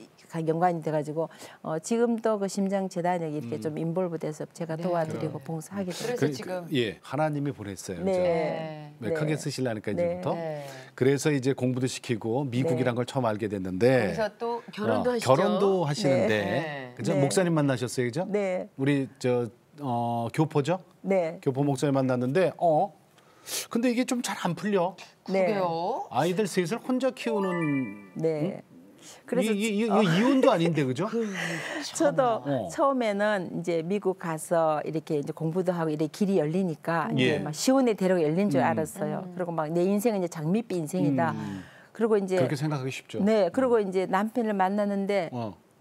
연관이 돼가지고 지금도 그 심장재단에 이렇게 좀 인볼브돼서 제가 도와드리고 봉사하게 돼요. 그래서 지금 예, 하나님이 보냈어요. 그죠? 네. 네, 크게 쓰시려니까 이제부터. 네. 그래서 이제 공부도 시키고 미국이란 걸 처음 알게 됐는데. 그래서 또 결혼도 하시죠. 결혼도 하시는데, 네. 그죠? 네. 목사님 만나셨어요, 그죠? 네, 우리 교포죠? 네, 교포 목사님 만났는데, 근데 이게 좀 잘 안 풀려. 그게요. 아이들 셋을 혼자 키우는. 네. 그래서 이거 이혼도 아닌데, 그죠? 저도 처음에는 이제 미국 가서 이렇게 이제 공부도 하고 이렇게 길이 열리니까 예. 이제 막 시온의 대로가 열린 줄 알았어요. 그리고 막 내 인생은 이제 장밋빛 인생이다. 그리고 이제 그렇게 생각하기 쉽죠. 네, 그리고 이제 남편을 만나는데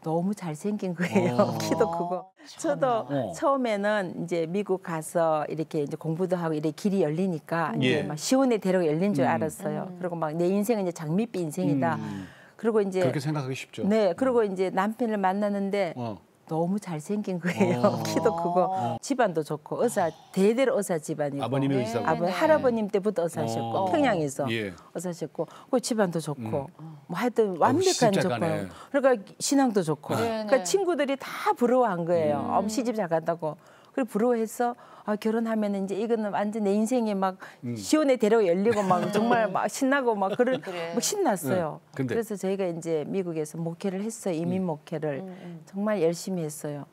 너무 잘생긴 거예요. 키도 크고. 저도 처음에는 이제 미국 가서 이렇게 이제 공부도 하고 이렇게 길이 열리니까 예. 이제 막 시온의 대로가 열린 줄 알았어요. 그리고 막 내 인생은 이제 장밋빛 인생이다. 그리고 이제 그렇게 생각하기 쉽죠. 네, 그리고 이제 남편을 만나는데 너무 잘생긴 거예요. 키도 크고 집안도 좋고 대대로 의사 집안이고 아버님이 의사고. 할아버님 때부터 의사셨고 평양에서 예. 의사셨고 그 집안도 좋고 뭐 하여튼 완벽한 십자가네. 조건. 그러니까 신앙도 좋고. 네, 그러니까 네. 친구들이 다 부러워한 거예요. 시집 잘 간다고. 그리고 부러워해서 결혼하면 이제 이거는 완전 내 인생에 막 시온의 대로가 열리고 막 정말 막 신나고 막 그런 그래. 막 신났어요. 근데? 그래서 저희가 이제 미국에서 목회를 했어요. 이민 목회를 정말 열심히 했어요.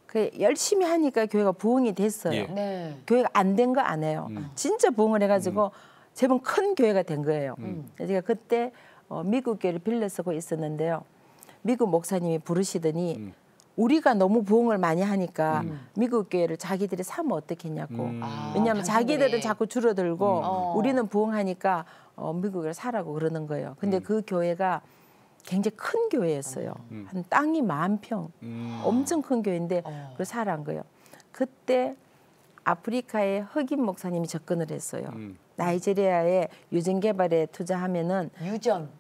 그 열심히 하니까 교회가 부흥이 됐어요. 예. 네. 교회가 안 된 거 안 해요. 진짜 부흥을 해가지고 제법 큰 교회가 된 거예요. 제가 그때 미국 교회를 빌려 쓰고 있었는데요. 미국 목사님이 부르시더니 우리가 너무 부흥을 많이 하니까 미국 교회를 자기들이 사면 어떻겠냐고. 왜냐하면 자기들은 자꾸 줄어들고 우리는 부흥하니까 미국을 사라고 그러는 거예요. 근데 그 교회가 굉장히 큰 교회였어요. 한 땅이 10,000평. 엄청 큰 교회인데 그걸 사라는 거예요. 그때 아프리카의 흑인 목사님이 접근을 했어요. 나이지리아의 유전 개발에 투자하면은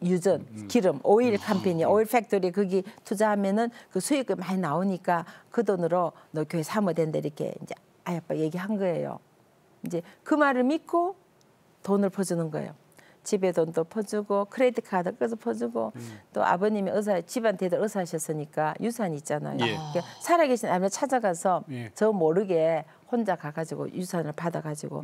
유전 기름 오일 컴퍼니 오일 팩토리 거기 투자하면은 그 수익이 많이 나오니까 그 돈으로 너 교회 사면 된다 이렇게 이제 아빠 얘기한 거예요. 이제 그 말을 믿고 돈을 퍼주는 거예요. 집에 돈도 퍼주고 크레디트 카드 꺼서 퍼주고 또 아버님이 집안 대대 의사하셨으니까 유산이 있잖아요. 예. 그러니까 살아계신 아버지 찾아가서 예. 저 모르게 혼자 가가지고 유산을 받아가지고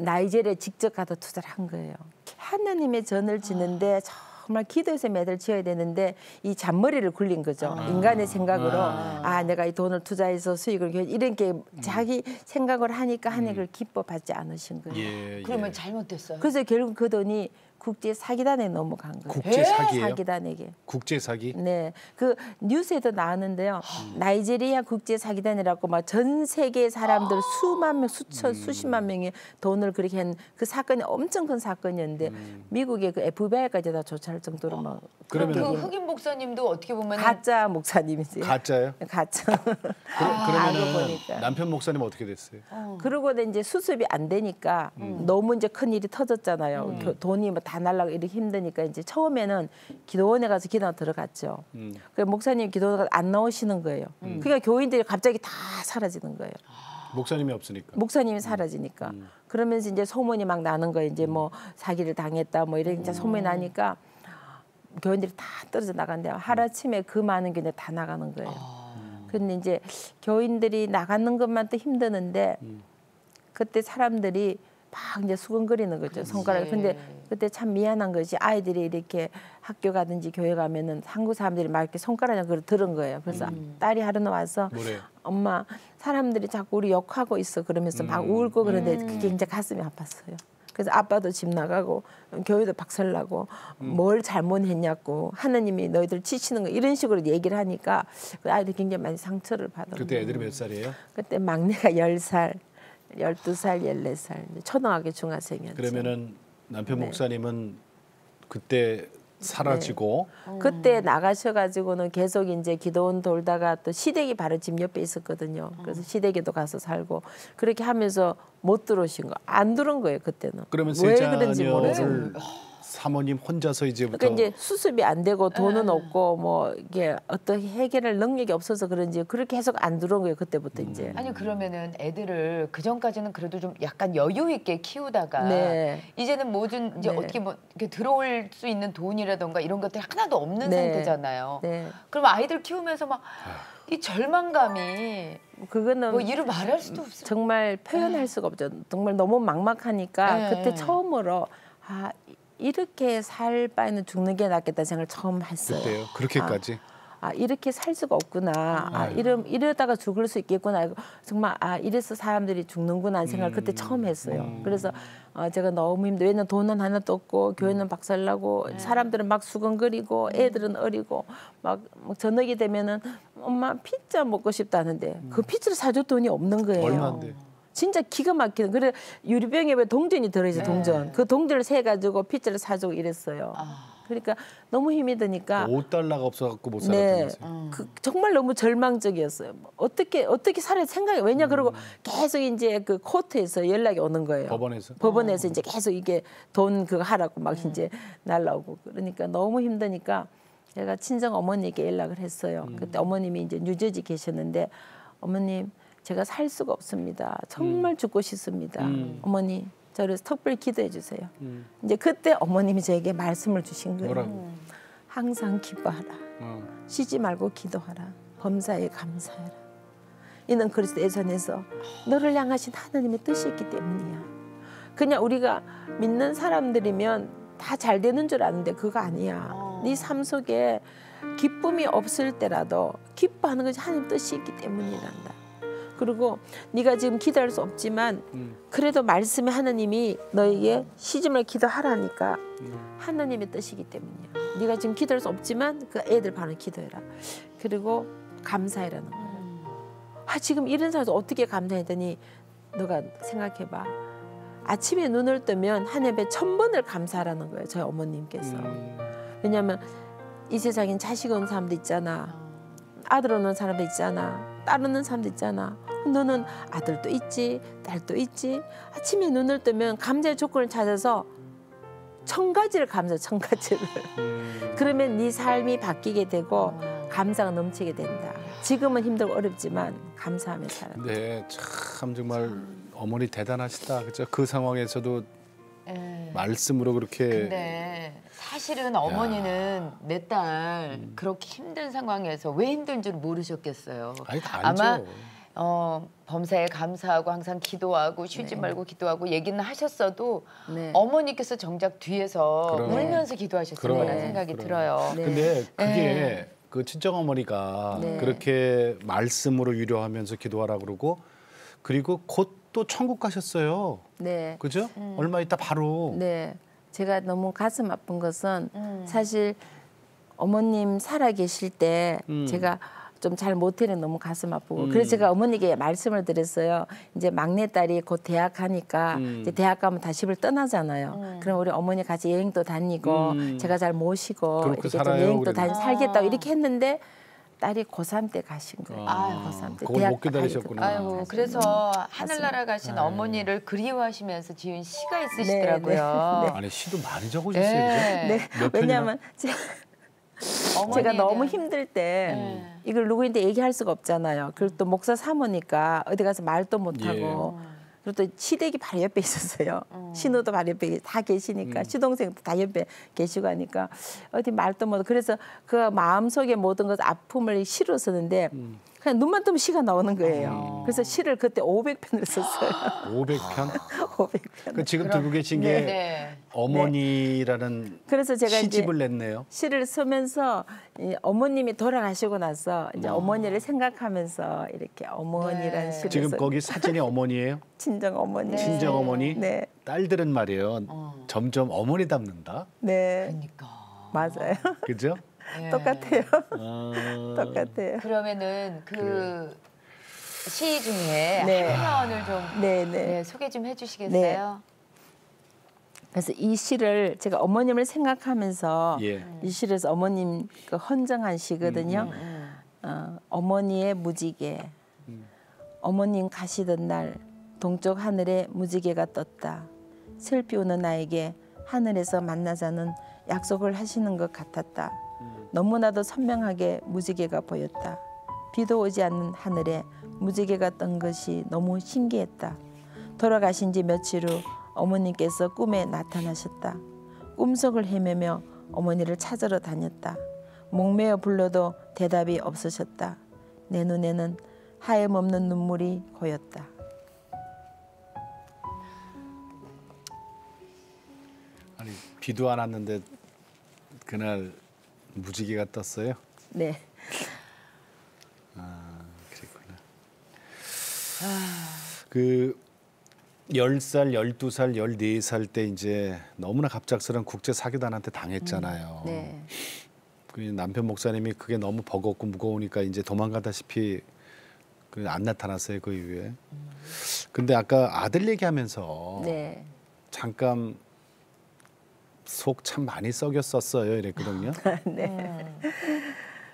나이지리아에 직접 가서 투자를 한 거예요. 하나님의 전을 지는데 정말 기도해서 매달 지어야 되는데 이 잔머리를 굴린 거죠. 인간의 생각으로 내가 이 돈을 투자해서 수익을 이런 게 자기 생각을 하니까 하나님을 기뻐 받지 않으신 거예요. 예, 그러면 잘못됐어요. 그래서 결국 그 돈이 국제 사기단에 넘어간 거예요. 국제 사기예요? 사기단에게. 국제 사기? 네, 그 뉴스에도 나왔는데요. 나이지리아 국제 사기단이라고 막 전 세계 사람들 수만 명, 수십만 명이 돈을 그렇게 한 그 사건이 엄청 큰 사건이었는데 미국의 그 FBI까지 다 조사할 정도로 막 그럼 그 그러면은- 흑인 목사님도 어떻게 보면 가짜 목사님이지. 가짜예요? 가짜. 알고 그러면은 보니까. 남편 목사님 어떻게 됐어요? 그러고 이제 수습이 안 되니까 너무 이제 큰 일이 터졌잖아요. 돈이 뭐 다 날라가 이렇게 힘드니까 이제 처음에는 기도원에 가서 기도 들어갔죠. 그 목사님 기도가 안 나오시는 거예요. 그러니까 교인들이 갑자기 다 사라지는 거예요. 목사님이 없으니까. 목사님이 사라지니까. 그러면서 이제 소문이 막 나는 거예요. 이제 뭐 사기를 당했다 뭐 이런 이제 소문이 나니까 교인들이 다 떨어져 나간대요. 하루아침에 그 많은 교인들 다 나가는 거예요. 근데 이제 교인들이 나가는 것만 또 힘드는데 그때 사람들이 막 이제 수근거리는 거죠. 손가락을. 근데 그때 참 미안한 것이 아이들이 이렇게 학교 가든지 교회 가면은 한국 사람들이 막 이렇게 손가락을 그걸 들은 거예요. 그래서 딸이 하루는 와서 뭐래요? 엄마 사람들이 자꾸 우리 욕하고 있어 그러면서 막 울고 그러는데 그게 이제 가슴이 아팠어요. 그래서 아빠도 집 나가고 교회도 박살나고 뭘 잘못했냐고 하나님이 너희들 치시는 거 이런 식으로 얘기를 하니까 그 아이들이 굉장히 많이 상처를 받은 그때 애들이 몇 살이에요? 그때 막내가 10살, 12살, 14살 초등학교 중학생이었죠. 그러면은 남편 네. 목사님은 그때 사라지고 그때 나가셔가지고는 계속 이제 기도원 돌다가 또 시댁이 바로 집 옆에 있었거든요. 그래서 시댁에도 가서 살고 그렇게 하면서 못 들어오신 거. 안 들은 거예요 그때는. 그러면 세 왜 그런지 모르죠. 자녀를 사모님 혼자서 이제부터 그러니까 이제 수습이 안 되고 돈은 없고 뭐 이게 어떻게 해결할 능력이 없어서 그런지 그렇게 계속 안 들어온 거예요 그때부터 이제. 아니 그러면은 애들을 그 전까지는 그래도 좀 약간 여유 있게 키우다가 네. 이제는 뭐든 이제 네. 어떻게 뭐 이렇게 들어올 수 있는 돈이라던가 이런 것들이 하나도 없는 네. 상태잖아요. 네. 그럼 아이들 키우면서 막 이 절망감이 그거는 뭐 이루 말할 수도 없어요. 정말 표현할 수가 없죠. 정말 너무 막막하니까 네. 그때 처음으로 아 이렇게 살 바에는 죽는 게 낫겠다는 생각을 처음 했어요. 그때요. 그렇게까지. 아 이렇게 살 수가 없구나. 아 이러다가 죽을 수 있겠구나. 정말 아 이래서 사람들이 죽는구나 하는 생각을 그때 처음 했어요. 그래서 제가 너무 힘들어. 왜냐면 돈은 하나도 없고 교회는 박살나고 사람들은 막 수근거리고 애들은 어리고 막 저녁이 되면은 엄마 피자 먹고 싶다는데 그 피자를 사줄 돈이 없는 거예요. 얼마인데? 진짜 기가 막히는. 그래 유리병에 왜 동전이 들어있어 동전. 그 동전을 세 가지고 피자를 사주고 이랬어요. 그러니까 너무 힘이 드니까. $5가 없어갖고 못 네, 살았다면서요. 그 정말 너무 절망적이었어요. 뭐 어떻게 살아야 생각이 왜냐 그러고 계속 이제 그 코트에서 연락이 오는 거예요. 법원에서 이제 계속 이게 돈 그거 하라고 막 이제 날라오고 그러니까 너무 힘드니까 제가 친정 어머니께 연락을 했어요. 그때 어머님이 이제 뉴저지 계셨는데 어머님 제가 살 수가 없습니다. 정말 죽고 싶습니다. 어머니 저를 특별히 기도해 주세요. 이제 그때 어머님이 저에게 말씀을 주신 거예요. 뭐라고? 항상 기뻐하라. 쉬지 말고 기도하라. 범사에 감사해라. 이는 그리스도의 전에서 너를 향하신 하나님의 뜻이 있기 때문이야. 그냥 우리가 믿는 사람들이면 다 잘 되는 줄 아는데 그거 아니야. 네 삶 속에 기쁨이 없을 때라도 기뻐하는 것이 하나님 뜻이 있기 때문이란다. 그리고 네가 지금 기도할 수 없지만 그래도 말씀에 하나님이 너에게 시집을 기도하라니까 하나님의 뜻이기 때문이야. 네가 지금 기도할 수 없지만 그 애들 바로 기도해라. 그리고 감사해라는 거야. 아 지금 이런 사람도 어떻게 감사했더니 너가 생각해봐. 아침에 눈을 뜨면 하나님의 1000번을 감사하라는 거예요. 저희 어머님께서. 왜냐하면 이 세상엔 자식 없는 사람도 있잖아. 아들 없는 사람도 있잖아. 딸 없는 사람도 있잖아. 너는 아들도 있지, 딸도 있지. 아침에 눈을 뜨면 감사의 조건을 찾아서 1000가지를 감사해, 1000가지를. 그러면 네 삶이 바뀌게 되고 감사가 넘치게 된다. 지금은 힘들고 어렵지만 감사하며 살아. 네, 참 정말 어머니 대단하시다. 그죠? 그 상황에서도 말씀으로 그렇게. 근데 사실은 어머니는 내 딸 그렇게 힘든 상황에서 왜 힘든 줄 모르셨겠어요. 아니, 다 알죠. 아마 범사에 감사하고 항상 기도하고 쉬지 말고 기도하고 얘기는 하셨어도 네. 어머니께서 정작 뒤에서 그럼. 울면서 기도하셨을 그럼. 거라는 생각이 그럼. 들어요. 네. 근데 그게 그 친정어머니가 네. 그렇게 말씀으로 위로하면서 기도하라 그러고 그리고 곧 또 천국 가셨어요. 네. 그죠? 얼마 있다 바로. 네. 제가 너무 가슴 아픈 것은 사실 어머님 살아 계실 때 제가 좀 잘 못해는 너무 가슴 아프고 그래서 제가 어머니께 말씀을 드렸어요. 이제 막내딸이 곧 대학 가니까 이제 대학 가면 다 집을 떠나잖아요. 그럼 우리 어머니 같이 여행도 다니고 제가 잘 모시고 그렇게 이렇게 좀 살아요, 여행도 그래도. 살겠다고 이렇게 했는데 딸이 고3 때 가신 거예요. 고3 때 그걸 대학 못 기다리셨구나. 아이고 그래서 하늘나라 가신 어머니를 그리워하시면서 지은 시가 있으시더라고요. 아니 시도 많이 적으셨어요. 네. 그죠? 몇 왜냐하면 제가 어머니에 너무 대한- 힘들 때 네. 이걸 누구한테 얘기할 수가 없잖아요. 그리고 또 목사 사모니까 어디 가서 말도 못하고 그리고 또 시댁이 바로 옆에 있었어요. 신우도 바로 옆에 다 계시니까 시동생도 다 옆에 계시고 하니까 어디 말도 못하고 그래서 그 마음속에 모든 것 아픔을 시로 쓰는데 그냥 눈만 뜨면 시가 나오는 거예요. 그래서 시를 그때 500편을 썼어요. 500편? 500편. 그 지금 들고 계신 게 네. 어머니라는 그래서 제가 시집을 이제 냈네요. 시를 쓰면서 이 어머님이 돌아가시고 나서 이제 어머니를 생각하면서 이렇게 어머니라는 시를 지금 써. 거기 사진이 어머니예요? 친정 어머니. 친정 어머니? 네, 딸들은 말이에요. 점점 어머니 닮는다. 네, 그러니까. 맞아요. 그죠? 네. 똑같아요. 아, 똑같아요. 그러면은 그 시 중에 네. 하나를 좀 네, 네, 네. 소개 좀 해주시겠어요? 그래서 이 시를 제가 어머님을 생각하면서 예. 이 시에서 어머님 그 헌정한 시거든요. 어머니의 무지개. 어머님 가시던 날 동쪽 하늘에 무지개가 떴다. 슬피 우는 나에게 하늘에서 만나자는 약속을 하시는 것 같았다. 너무나도 선명하게 무지개가 보였다. 비도 오지 않는 하늘에 무지개가 뜬 것이 너무 신기했다. 돌아가신 지 며칠 후 어머님께서 꿈에 나타나셨다. 꿈속을 헤매며 어머니를 찾으러 다녔다. 목매어 불러도 대답이 없으셨다. 내 눈에는 하염없는 눈물이 고였다. 아니 비도 안 왔는데 그날 무지개가 떴어요. 네. 아 그랬구나. 그 10살, 12살, 14살 때 이제 너무나 갑작스러운 국제 사기단한테 당했잖아요. 네. 그 남편 목사님이 그게 너무 버겁고 무거우니까 이제 도망가다시피 그 안 나타났어요 그 이후에. 근데 아까 아들 얘기하면서 네. 잠깐 속 참 많이 썩였었어요 이랬거든요.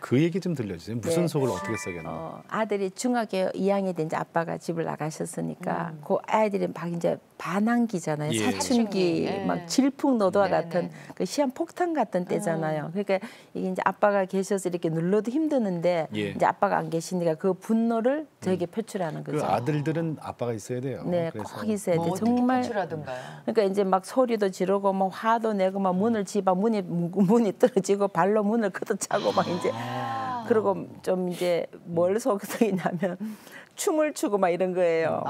그 얘기 좀 들려주세요. 무슨 네. 속을 어떻게 썩였나? 아들이 중학교 2학년 때 이제 아빠가 집을 나가셨으니까 그 아이들이 막 이제 반항기잖아요. 예. 사춘기 네. 막 질풍노도와 네, 같은 네. 그 시한 폭탄 같은 때잖아요. 그러니까 이게 이제 아빠가 계셔서 이렇게 눌러도 힘드는데 예. 이제 아빠가 안 계시니까 그 분노를 저에게 표출하는 그 거죠. 아들들은 아빠가 있어야 돼요. 네, 그래서 꼭 있어야 뭐 돼. 어떻게 정말. 표출하던가요? 그러니까 이제 막 소리도 지르고 막 화도 내고 막 문을 집어 문이 떨어지고 발로 문을 걷어차고 막 이제 그리고 좀 이제 뭘 속삭이냐면 춤을 추고 막 이런 거예요.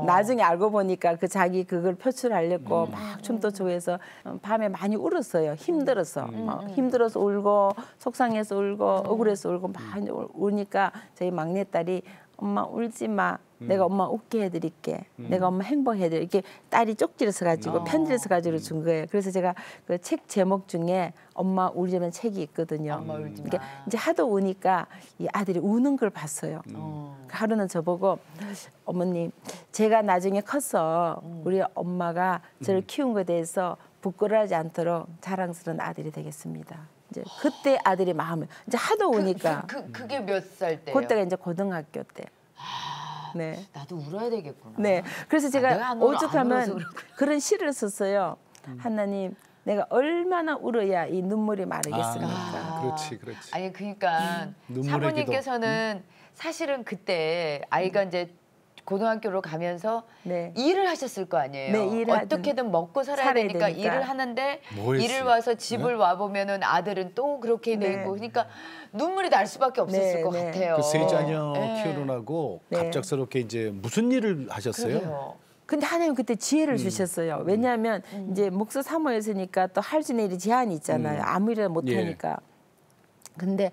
나중에 알고 보니까 그 자기 그걸 표출하려고 막 춤도 추고 해서 밤에 많이 울었어요. 힘들어서 힘들어서 울고 속상해서 울고 억울해서 울고 많이 우니까 저희 막내딸이 엄마 울지 마. 내가 엄마 웃게 해드릴게. 내가 엄마 행복해드릴게. 이렇게 딸이 쪽지를 써가지고 편지를 써가지고 준 거예요. 그래서 제가 그 책 제목 중에 엄마 울지는 책이 있거든요. 엄마 울지 마. 이게 이제 하도 우니까 이 아들이 우는 걸 봤어요. 하루는 저보고 어머님 제가 나중에 커서 우리 엄마가 저를 키운 것에 대해서 부끄러워하지 않도록 자랑스러운 아들이 되겠습니다. 이제 그때 아들이 마음을 이제 하도 우니까 그게 몇 살 때예요? 그때가 이제 고등학교 때. 네. 나도 울어야 되겠구나. 네. 그래서 내가 제가 안 울어, 안 울어서 오죽하면 그렇구나. 그런 시를 썼어요. 하나님, 내가 얼마나 울어야 이 눈물이 마르겠습니까? 그렇지, 그렇지. 아니 그러니까 눈물의 사모님께서는 사실은 그때 아이가 이제 고등학교로 가면서 네. 일을 하셨을 거 아니에요. 네, 일을 어떻게든 먹고 살아야 되니까 일을 하는데 뭐 했어요? 일을 와서 집을 와 보면은 아들은 또 그렇게 네. 되고 그러니까 눈물이 날 수밖에 없었을 네, 것 네. 같아요. 그 세 자녀 네. 키우느라고 네. 갑작스럽게 이제 무슨 일을 하셨어요? 그러게요. 근데 하나님 그때 지혜를 주셨어요. 왜냐하면 이제 목사 사모였으니까 또 할 수 있는 일이 제한이 있잖아요. 아무 일이나 못 예. 하니까. 근데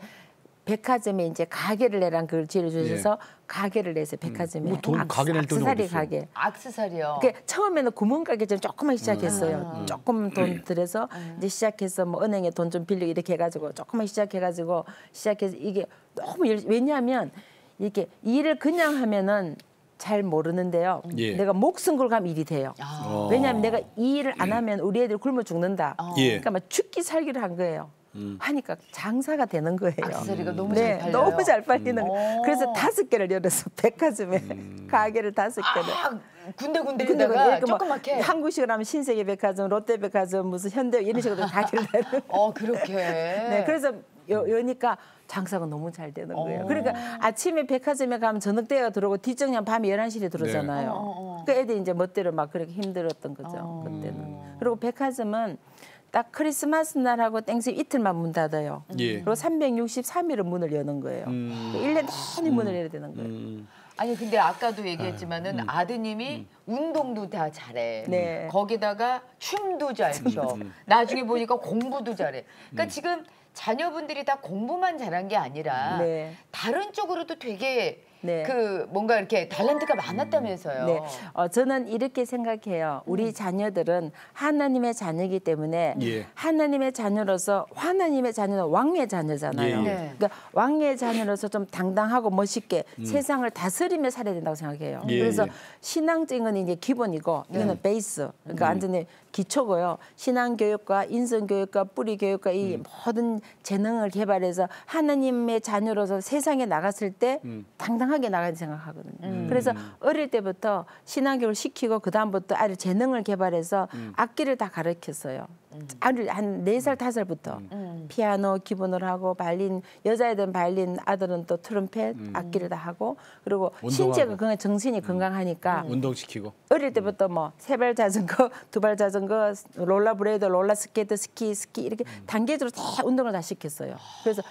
백화점에 이제 가게를 내란 그걸 지어 주셔서 가게를 내서 백화점에 돈 가게 낼 돈이 액세서리 어딨어요? 가게. 액세서리요. 그게 처음에는 구멍가게처럼 조금만 시작했어요. 조금 돈 들여서 이제 시작해서 뭐 은행에 돈 좀 빌리고 이렇게 해가지고 조금만 시작해서 이게 너무 왜냐하면 이렇게 일을 그냥 하면은 잘 모르는데요. 예. 내가 목숨 걸고 하면 일이 돼요. 왜냐하면 내가 이 일을 안 하면 우리 애들 굶어 죽는다. 예. 그러니까 막 죽기 살기를 한 거예요. 하니까 장사가 되는 거예요. 액세서리가 너무 잘 팔려요. 너무 잘 팔리는 거예요. 그래서 5개를 열어서 백화점에 가게를 5개를. 군데군데에다가 이렇게 뭐 조그맣게. 한국식으로 하면 신세계백화점, 롯데백화점, 무슨 현대 이런 식으로 가게를 내는. 그렇게. 네, 그래서 여니까 장사가 너무 잘 되는 거예요. 그러니까 아침에 백화점에 가면 저녁 때가 들어오고 뒷정리하면 밤에 11시에 들어오잖아요. 그 애들이 이제 멋대로 막 그렇게 힘들었던 거죠. 그때는. 그리고 백화점은 딱 크리스마스 날하고 땡스 이틀만 문 닫아요. 예. 그리고 363일은 문을 여는 거예요. 1년 내내 문을 열어야 되는 거예요. 아니 근데 아까도 얘기했지만은 아드님이 운동도 다 잘해. 네. 거기다가 춤도 잘 춰. 나중에 보니까 공부도 잘해. 그러니까 지금 자녀분들이 다 공부만 잘한 게 아니라 네. 다른 쪽으로도 되게 네. 그 뭔가 이렇게 탤런트가 많았다면서요. 네, 저는 이렇게 생각해요. 우리 자녀들은 하나님의 자녀이기 때문에 예. 하나님의 자녀로서 하나님의 자녀는 왕의 자녀잖아요. 예, 예. 네. 그러니까 왕의 자녀로서 좀 당당하고 멋있게 세상을 다스리며 살아야 된다고 생각해요. 예, 그래서 예. 신앙적인 건 이제 기본이고 이거는 베이스. 그러니까 완전히 기초고요. 신앙교육과 인성교육과 뿌리교육과 이 모든 재능을 개발해서 하나님의 자녀로서 세상에 나갔을 때 당당하게 나가야 생각하거든요. 그래서 어릴 때부터 신앙교육을 시키고 그다음부터 아주 재능을 개발해서 악기를 다 가르쳤어요. 아들 한 4살, 5살부터 피아노 기본으로 하고 바이올린, 여자애들은 바이올린, 아들은 또 트럼펫 악기를 다 하고 그리고 신체가 건강, 정신이 건강하니까 운동시키고. 어릴 때부터 뭐 3발 자전거, 2발 자전거, 롤러브레이더, 롤러스케이트, 스키 이렇게 단계적으로 다 운동을 다 시켰어요. 그래서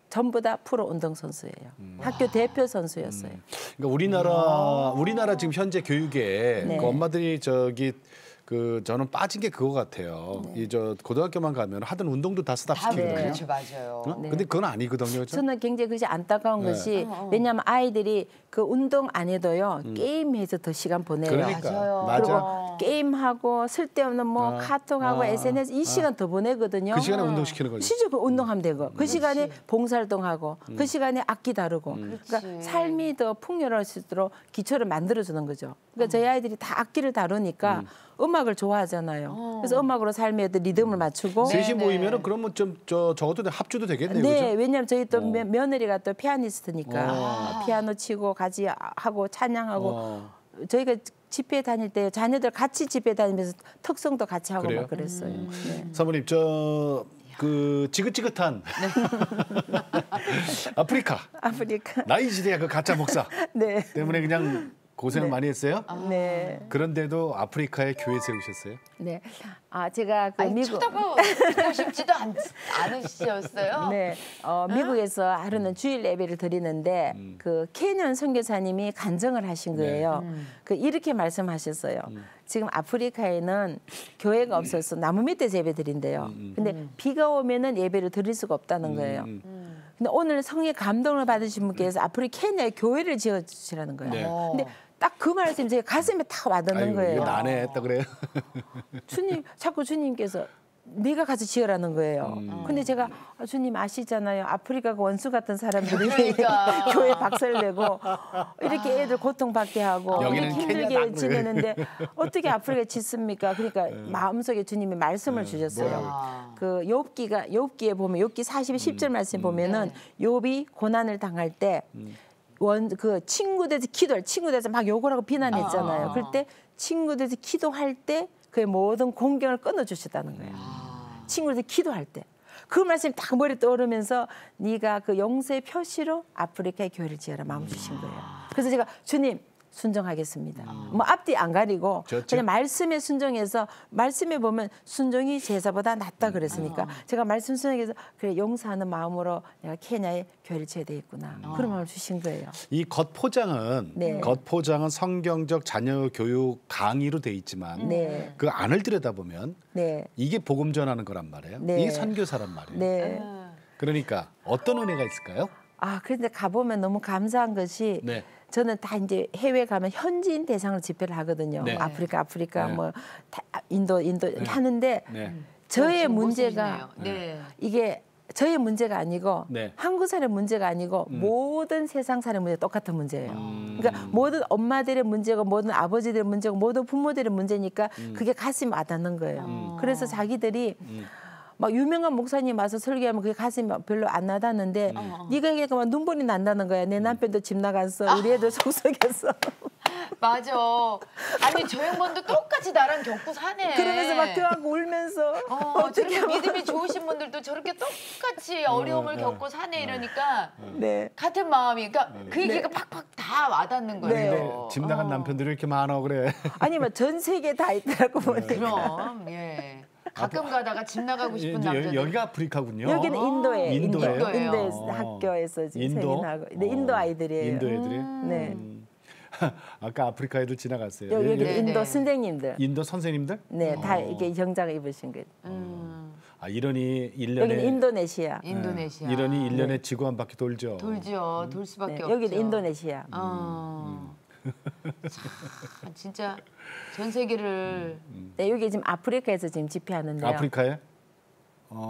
전부 다 프로 운동 선수예요. 학교 대표 선수였어요. 그러니까 우리나라 지금 현재 교육에 네. 그 엄마들이 저는 빠진 게 그거 같아요. 이 저 고등학교만 가면 하던 운동도 다 스탑 시키거든요. 그렇죠, 맞아요. 어? 근데 그건 아니거든요. 그렇죠? 저는 굉장히 그것이 안타까운 네. 것이 왜냐하면 아이들이 그 운동 안 해도요 게임해서 더 시간 보내요. 그러니까 맞아요. 맞아. 그리고 게임하고 쓸데없는 뭐 카톡하고 SNS 이 시간 더 보내거든요. 그 시간에 운동시키는 거죠. 실제 그 운동하면 되고 그 시간에 봉사활동하고 그 시간에 악기 다루고 그러니까 그렇지. 삶이 더 풍요로울 수 있도록 기초를 만들어주는 거죠. 그러니까 저희 아이들이 다 악기를 다루니까 음악을 좋아하잖아요. 그래서 음악으로 삶의 어떤 리듬을 맞추고 셋이 모이면은 그러면 좀 적어도 합주도 되겠네요. 네, 그죠? 왜냐하면 저희 또 며느리가 또 피아니스트니까 피아노 치고 같이 하고 찬양하고 저희가 집회 다닐 때 자녀들 같이 집회 다니면서 특성도 같이 하고 그래요? 막 그랬어요. 네. 사모님 그 지긋지긋한 아프리카 나이지리아 그 가짜 목사 네. 때문에 그냥 고생 많이 했어요. 네. 그런데도 아프리카에 교회 세우셨어요. 네. 제가 그 아니, 미국 쳐다보고 싶지도 않으셨어요? 네, 미국에서 하루는 주일 예배를 드리는데 그 케니언 선교사님이 간증을 하신 거예요. 그 이렇게 말씀하셨어요. 지금 아프리카에는 교회가 없어서 나무 밑에서 예배 드린대요. 근데 비가 오면은 예배를 드릴 수가 없다는 거예요. 근데 오늘 성의 감동을 받으신 분께서 케니아에 교회를 지어 주시라는 거예요. 네. 근데 딱 그 말씀 제가 가슴에 탁 와닿는 아이고, 거예요. 이거 나네 했다 그래요. 자꾸 주님께서 네가 가서 지으라는 거예요. 근데 제가 주님 아시잖아요. 아프리카가 원수 같은 사람들이 그러니까. 교회 박살내고 이렇게 애들 고통받게 하고 여기는 이렇게 힘들게 케냐다. 지내는데 어떻게 아프리카 짓습니까? 그러니까 마음속에 주님이 말씀을 주셨어요. 뭐라고? 그 욥기에 보면 욥기 40:10절 말씀 보면은 욥이 고난을 당할 때 그 친구들에서 친구들에서 막 욕을 하고 비난했잖아요. 그럴 때 친구들에서 기도할 때 그의 모든 공경을 끊어 주셨다는 거예요. 친구들이 기도할 때. 그 말씀이 딱 머리에 떠오르면서 네가 그 용서의 표시로 아프리카의 교회를 지어라 마음 주신 거예요. 그래서 제가 주님 순종하겠습니다. 뭐 앞뒤 안 가리고 좋죠. 그냥 말씀에 순종해서 말씀에 보면 순종이 제사보다 낫다 그랬으니까 제가 말씀 순종해서 그래 용서하는 마음으로 내가 케냐에 교회를 지어야 되겠구나. 그런 마음을 주신 거예요. 이 겉포장은 네. 성경적 자녀 교육 강의로 돼 있지만 네. 그 안을 들여다보면 네. 이게 복음 전하는 거란 말이에요. 네. 이게 선교사란 말이에요. 네. 그러니까 어떤 은혜가 있을까요? 그런데 가보면 너무 감사한 것이 네. 저는 다 이제 해외 가면 현지인 대상으로 집회를 하거든요. 네. 아프리카 네. 뭐 인도 하는데 네. 저의 지금 문제가 멋지시네요. 네. 이게 저의 문제가 아니고 네. 한국 사람의 문제가 아니고 모든 세상 사람의 문제 똑같은 문제예요. 그러니까 모든 엄마들의 문제고 모든 아버지들의 문제고 모든 부모들의 문제니까 그게 가슴이 와닿는 거예요. 그래서 자기들이 막 유명한 목사님 와서 설교하면 그게 가슴이 별로 안 와닿는데 네가 얘기하니까 막 눈물이 난다는 거야. 내 남편도 집 나갔어. 우리 애도 속썩였어. 맞아. 아니 저 양반도 똑같이 나랑 겪고 사네. 그러면서 막 그하고 울면서 저렇게 믿음이 좋으신 분들도 저렇게 똑같이 어려움을 겪고 사네 이러니까 네. 같은 마음이 그러니까 그 얘기가 팍팍 다 와닿는 거예요. 근데 집 나간 남편들이 이렇게 많아 그래. 아니 뭐 전 세계 다 있더라고 보니까. 그럼 예. 가끔 가다가 집 나가고 싶은 이제 남자들. 여기가 아프리카군요. 여기는 인도예요. 인도예요? 인도에서 학교에서 지금 인도? 생인하고. 네, 인도 아이들이에요. 인도 애들이. 네. 아까 아프리카 애들 지나갔어요. 여기 네, 인도 네. 선생님들. 인도 선생님들? 네, 다 이렇게 정장을 입으신 거예요. 이러니 1년에 여기는 인도네시아. 인도네시아. 이러니 1년에 지구 한 바퀴 돌죠. 돌죠. 돌 네, 수밖에 없죠. 여기는 인도네시아. 참, 진짜 전 세계를 네, 여기 지금 아프리카에서 지금 집회하는데요. 아프리카에?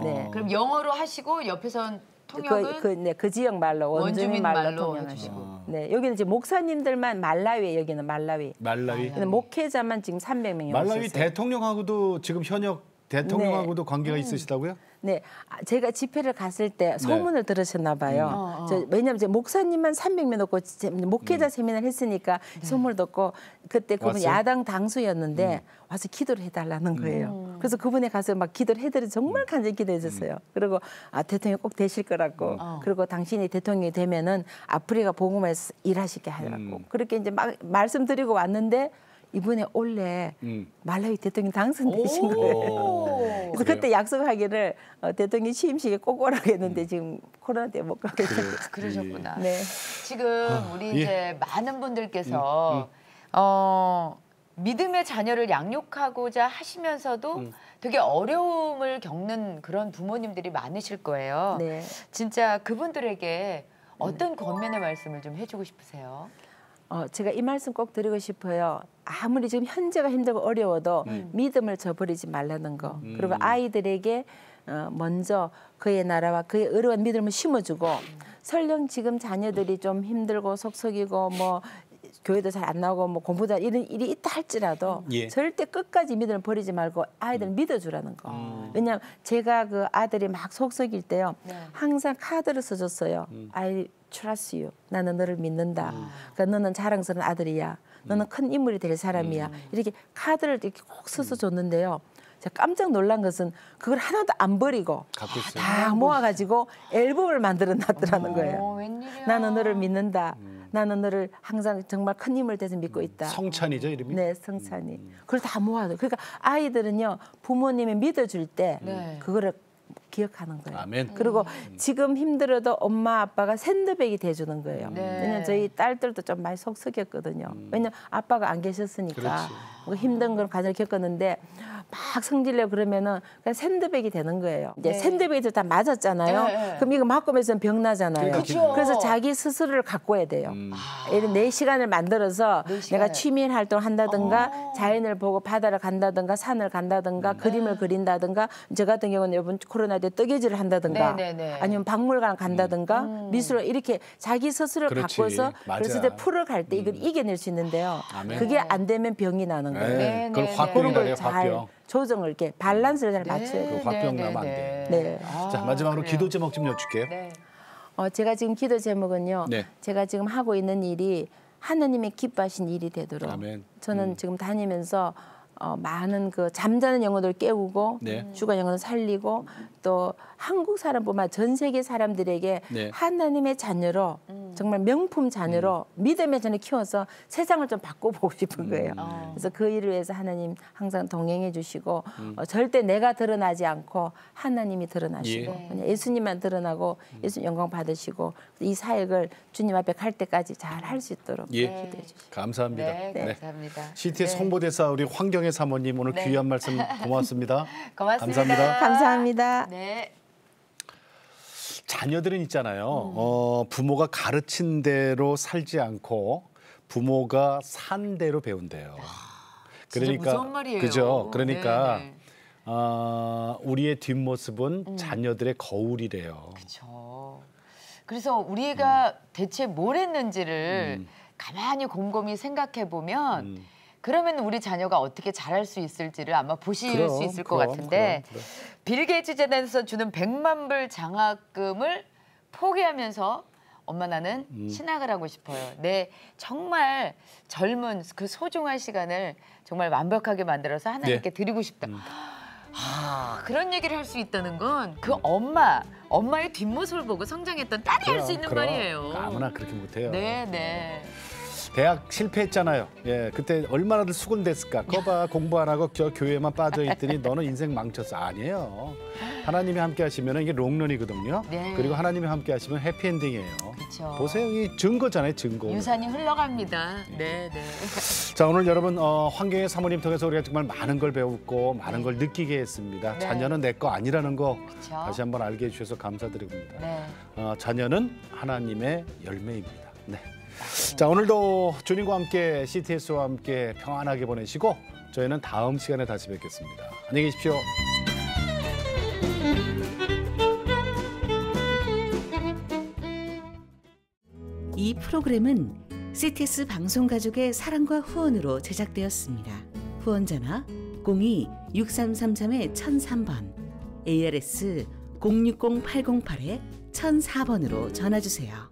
네. 그럼 영어로 하시고 옆에선 통역은 그 지역 말로 원주민 말로 말로 통역하시고. 해주시고. 네, 여기는 지금 목사님들만 말라위에 여기는 말라위. 말라위? 근데 목회자만 지금 300명이 말라위 오셨어요. 대통령하고도 지금 현역 대통령하고도 관계가 있으시다고요? 네, 제가 집회를 갔을 때 소문을 들으셨나 봐요. 왜냐하면 이제 목사님만 300명 놓고 목회자 세미나를 했으니까 소문을 듣고 그때 그분 왔어요? 야당 당수였는데 와서 기도를 해달라는 거예요. 그래서 그분에 가서 막 기도를 해드려 정말 간절히 기도해줬어요. 그리고 대통령 꼭 되실 거라고. 그리고 당신이 대통령이 되면은 아프리카 복음에서 일하시게 하라고. 그렇게 이제 막 말씀드리고 왔는데 이번에 올해 말라위 대통령 당선되신 거예요. 그래서 그때 약속하기를 대통령 취임식에 꼭 오라고 했는데 지금 코로나 때문에 못 가고 있어요. 그러셨구나. 네. 지금 우리 예. 이제 많은 분들께서 믿음의 자녀를 양육하고자 하시면서도 되게 어려움을 겪는 그런 부모님들이 많으실 거예요. 네. 진짜 그분들에게 어떤 권면의 말씀을 좀 해주고 싶으세요? 제가 이 말씀 꼭 드리고 싶어요. 아무리 지금 현재가 힘들고 어려워도 믿음을 저버리지 말라는 거. 그리고 아이들에게 먼저 그의 나라와 그의 의로운 믿음을 심어주고 설령 지금 자녀들이 좀 힘들고 속썩이고 뭐 교회도 잘 안 나오고 뭐 공부도 이런 일이 있다 할지라도 예. 절대 끝까지 믿음을 버리지 말고 아이들 믿어주라는 거. 왜냐하면 제가 그 아들이 막 속썩일 때요. 항상 카드를 써줬어요. I trust you. 나는 너를 믿는다. 그러니까 너는 자랑스러운 아들이야. 너는 큰 인물이 될 사람이야. 이렇게 카드를 이렇게 꼭 써서 줬는데요. 제가 깜짝 놀란 것은 그걸 하나도 안 버리고 갖고 있어요. 다 모아가지고 앨범을 만들어 놨더라는 거예요. 웬일이야. 나는 너를 믿는다. 나는 너를 항상 정말 큰 힘을 대서 믿고 있다. 성찬이죠 이름이? 네, 성찬이. 그걸 다 모아서. 그러니까 아이들은요 부모님이 믿어줄 때 네. 그거를 기억하는 거예요. 아멘. 그리고 지금 힘들어도 엄마 아빠가 샌드백이 돼주는 거예요. 네. 왜냐면 저희 딸들도 좀 많이 속썩였거든요. 왜냐면 아빠가 안 계셨으니까 그렇지. 뭐 힘든 걸 가장 겪었는데 막 성질내고 그러면은 그냥 샌드백이 되는 거예요. 이제 네. 샌드백이 다 맞았잖아요. 네. 그럼 이거 맞고 있으면 병 나잖아요. 그렇죠. 그래서 자기 스스로를 가꿔야 돼요. 예를 내 시간을 만들어서 내 내가 시간을. 취미 활동을 한다든가 자연을 보고 바다를 간다든가 산을 간다든가 그림을 그린다든가 저 같은 경우는 이번 코로나 때 뜨개질을 한다든가 네, 네, 네. 아니면 박물관 간다든가 미술 이렇게 자기 스스로를 그렇지. 바꿔서 맞아. 그랬을 때 풀을 갈 때 이걸 이겨낼 수 있는데요. 아멘. 그게 안 되면 병이 나는 거예요. 네. 그걸 네, 네. 그런 화병이라요 걸 잘 화병. 조정을 이렇게 밸런스를 잘 맞춰야 돼요. 그 화병 나면 안 돼. 네. 자 마지막으로 기도 제목 좀 여쭐게요. 네. 제가 지금 기도 제목은요. 네. 제가 지금 하고 있는 일이 하나님의 기뻐하신 일이 되도록. 아멘. 저는 지금 다니면서 많은 그 잠자는 영혼들을 깨우고 네. 죽은 영혼을 살리고 또 한국 사람뿐만 전 세계 사람들에게 네. 하나님의 자녀로 정말 명품 자녀로 믿음의 자녀 키워서 세상을 좀 바꿔보고 싶은 거예요. 그래서 그 일을 위해서 하나님 항상 동행해 주시고 절대 내가 드러나지 않고 하나님이 드러나시고 예. 그냥 예수님만 드러나고 예수님 영광 받으시고 이 사역을 주님 앞에 갈 때까지 잘 할 수 있도록 예. 기도해 주시고. 감사합니다. 네, 감사합니다. CTS 홍보대사 우리 황경혜 사모님 오늘 네. 귀한 말씀 고맙습니다. 고맙습니다. 감사합니다. 감사합니다. 네. 자녀들은 있잖아요. 부모가 가르친 대로 살지 않고 부모가 산 대로 배운대요. 진짜 무서운 말이에요. 그죠? 그러니까 네네. 우리의 뒷모습은 자녀들의 거울이래요. 그렇죠. 그래서 우리가 대체 뭘 했는지를 가만히 곰곰이 생각해 보면 그러면 우리 자녀가 어떻게 잘할 수 있을지를 아마 보실 수 있을 것 같은데 빌 게이츠 재단에서 주는 100만 불 장학금을 포기하면서 엄마 나는 신학을 하고 싶어요. 내 정말 젊은 그 소중한 시간을 정말 완벽하게 만들어서 하나님께 드리고 싶다. 그런 얘기를 할 수 있다는 건 그 엄마의 뒷모습을 보고 성장했던 딸이 할 수 있는 말이에요. 아무나 그렇게 못해요. 네. 대학 실패했잖아요. 예, 그때 얼마나들 수곤됐을까. 그거 봐, 공부 안 하고 저 교회만 빠져 있더니 너는 인생 망쳤어. 아니에요. 하나님이 함께 하시면 이게 롱런이거든요. 네. 그리고 하나님이 함께 하시면 해피엔딩이에요. 그쵸. 보세요, 이 증거잖아요, 증거. 유산이 흘러갑니다. 네. 자, 오늘 여러분 환경의 사모님 통해서 우리가 정말 많은 걸 배웠고 많은 걸 느끼게 했습니다. 네. 자녀는 내 거 아니라는 거 그쵸. 다시 한번 알게 해주셔서 감사드립니다. 네. 자녀는 하나님의 열매입니다. 네. 자, 오늘도 주님과 함께 CTS와 함께 평안하게 보내시고 저희는 다음 시간에 다시 뵙겠습니다. 안녕히 계십시오. 이 프로그램은 CTS 방송가족의 사랑과 후원으로 제작되었습니다. 후원 전화 02-6333-1003번, ARS 060-808-1004번으로 전화주세요.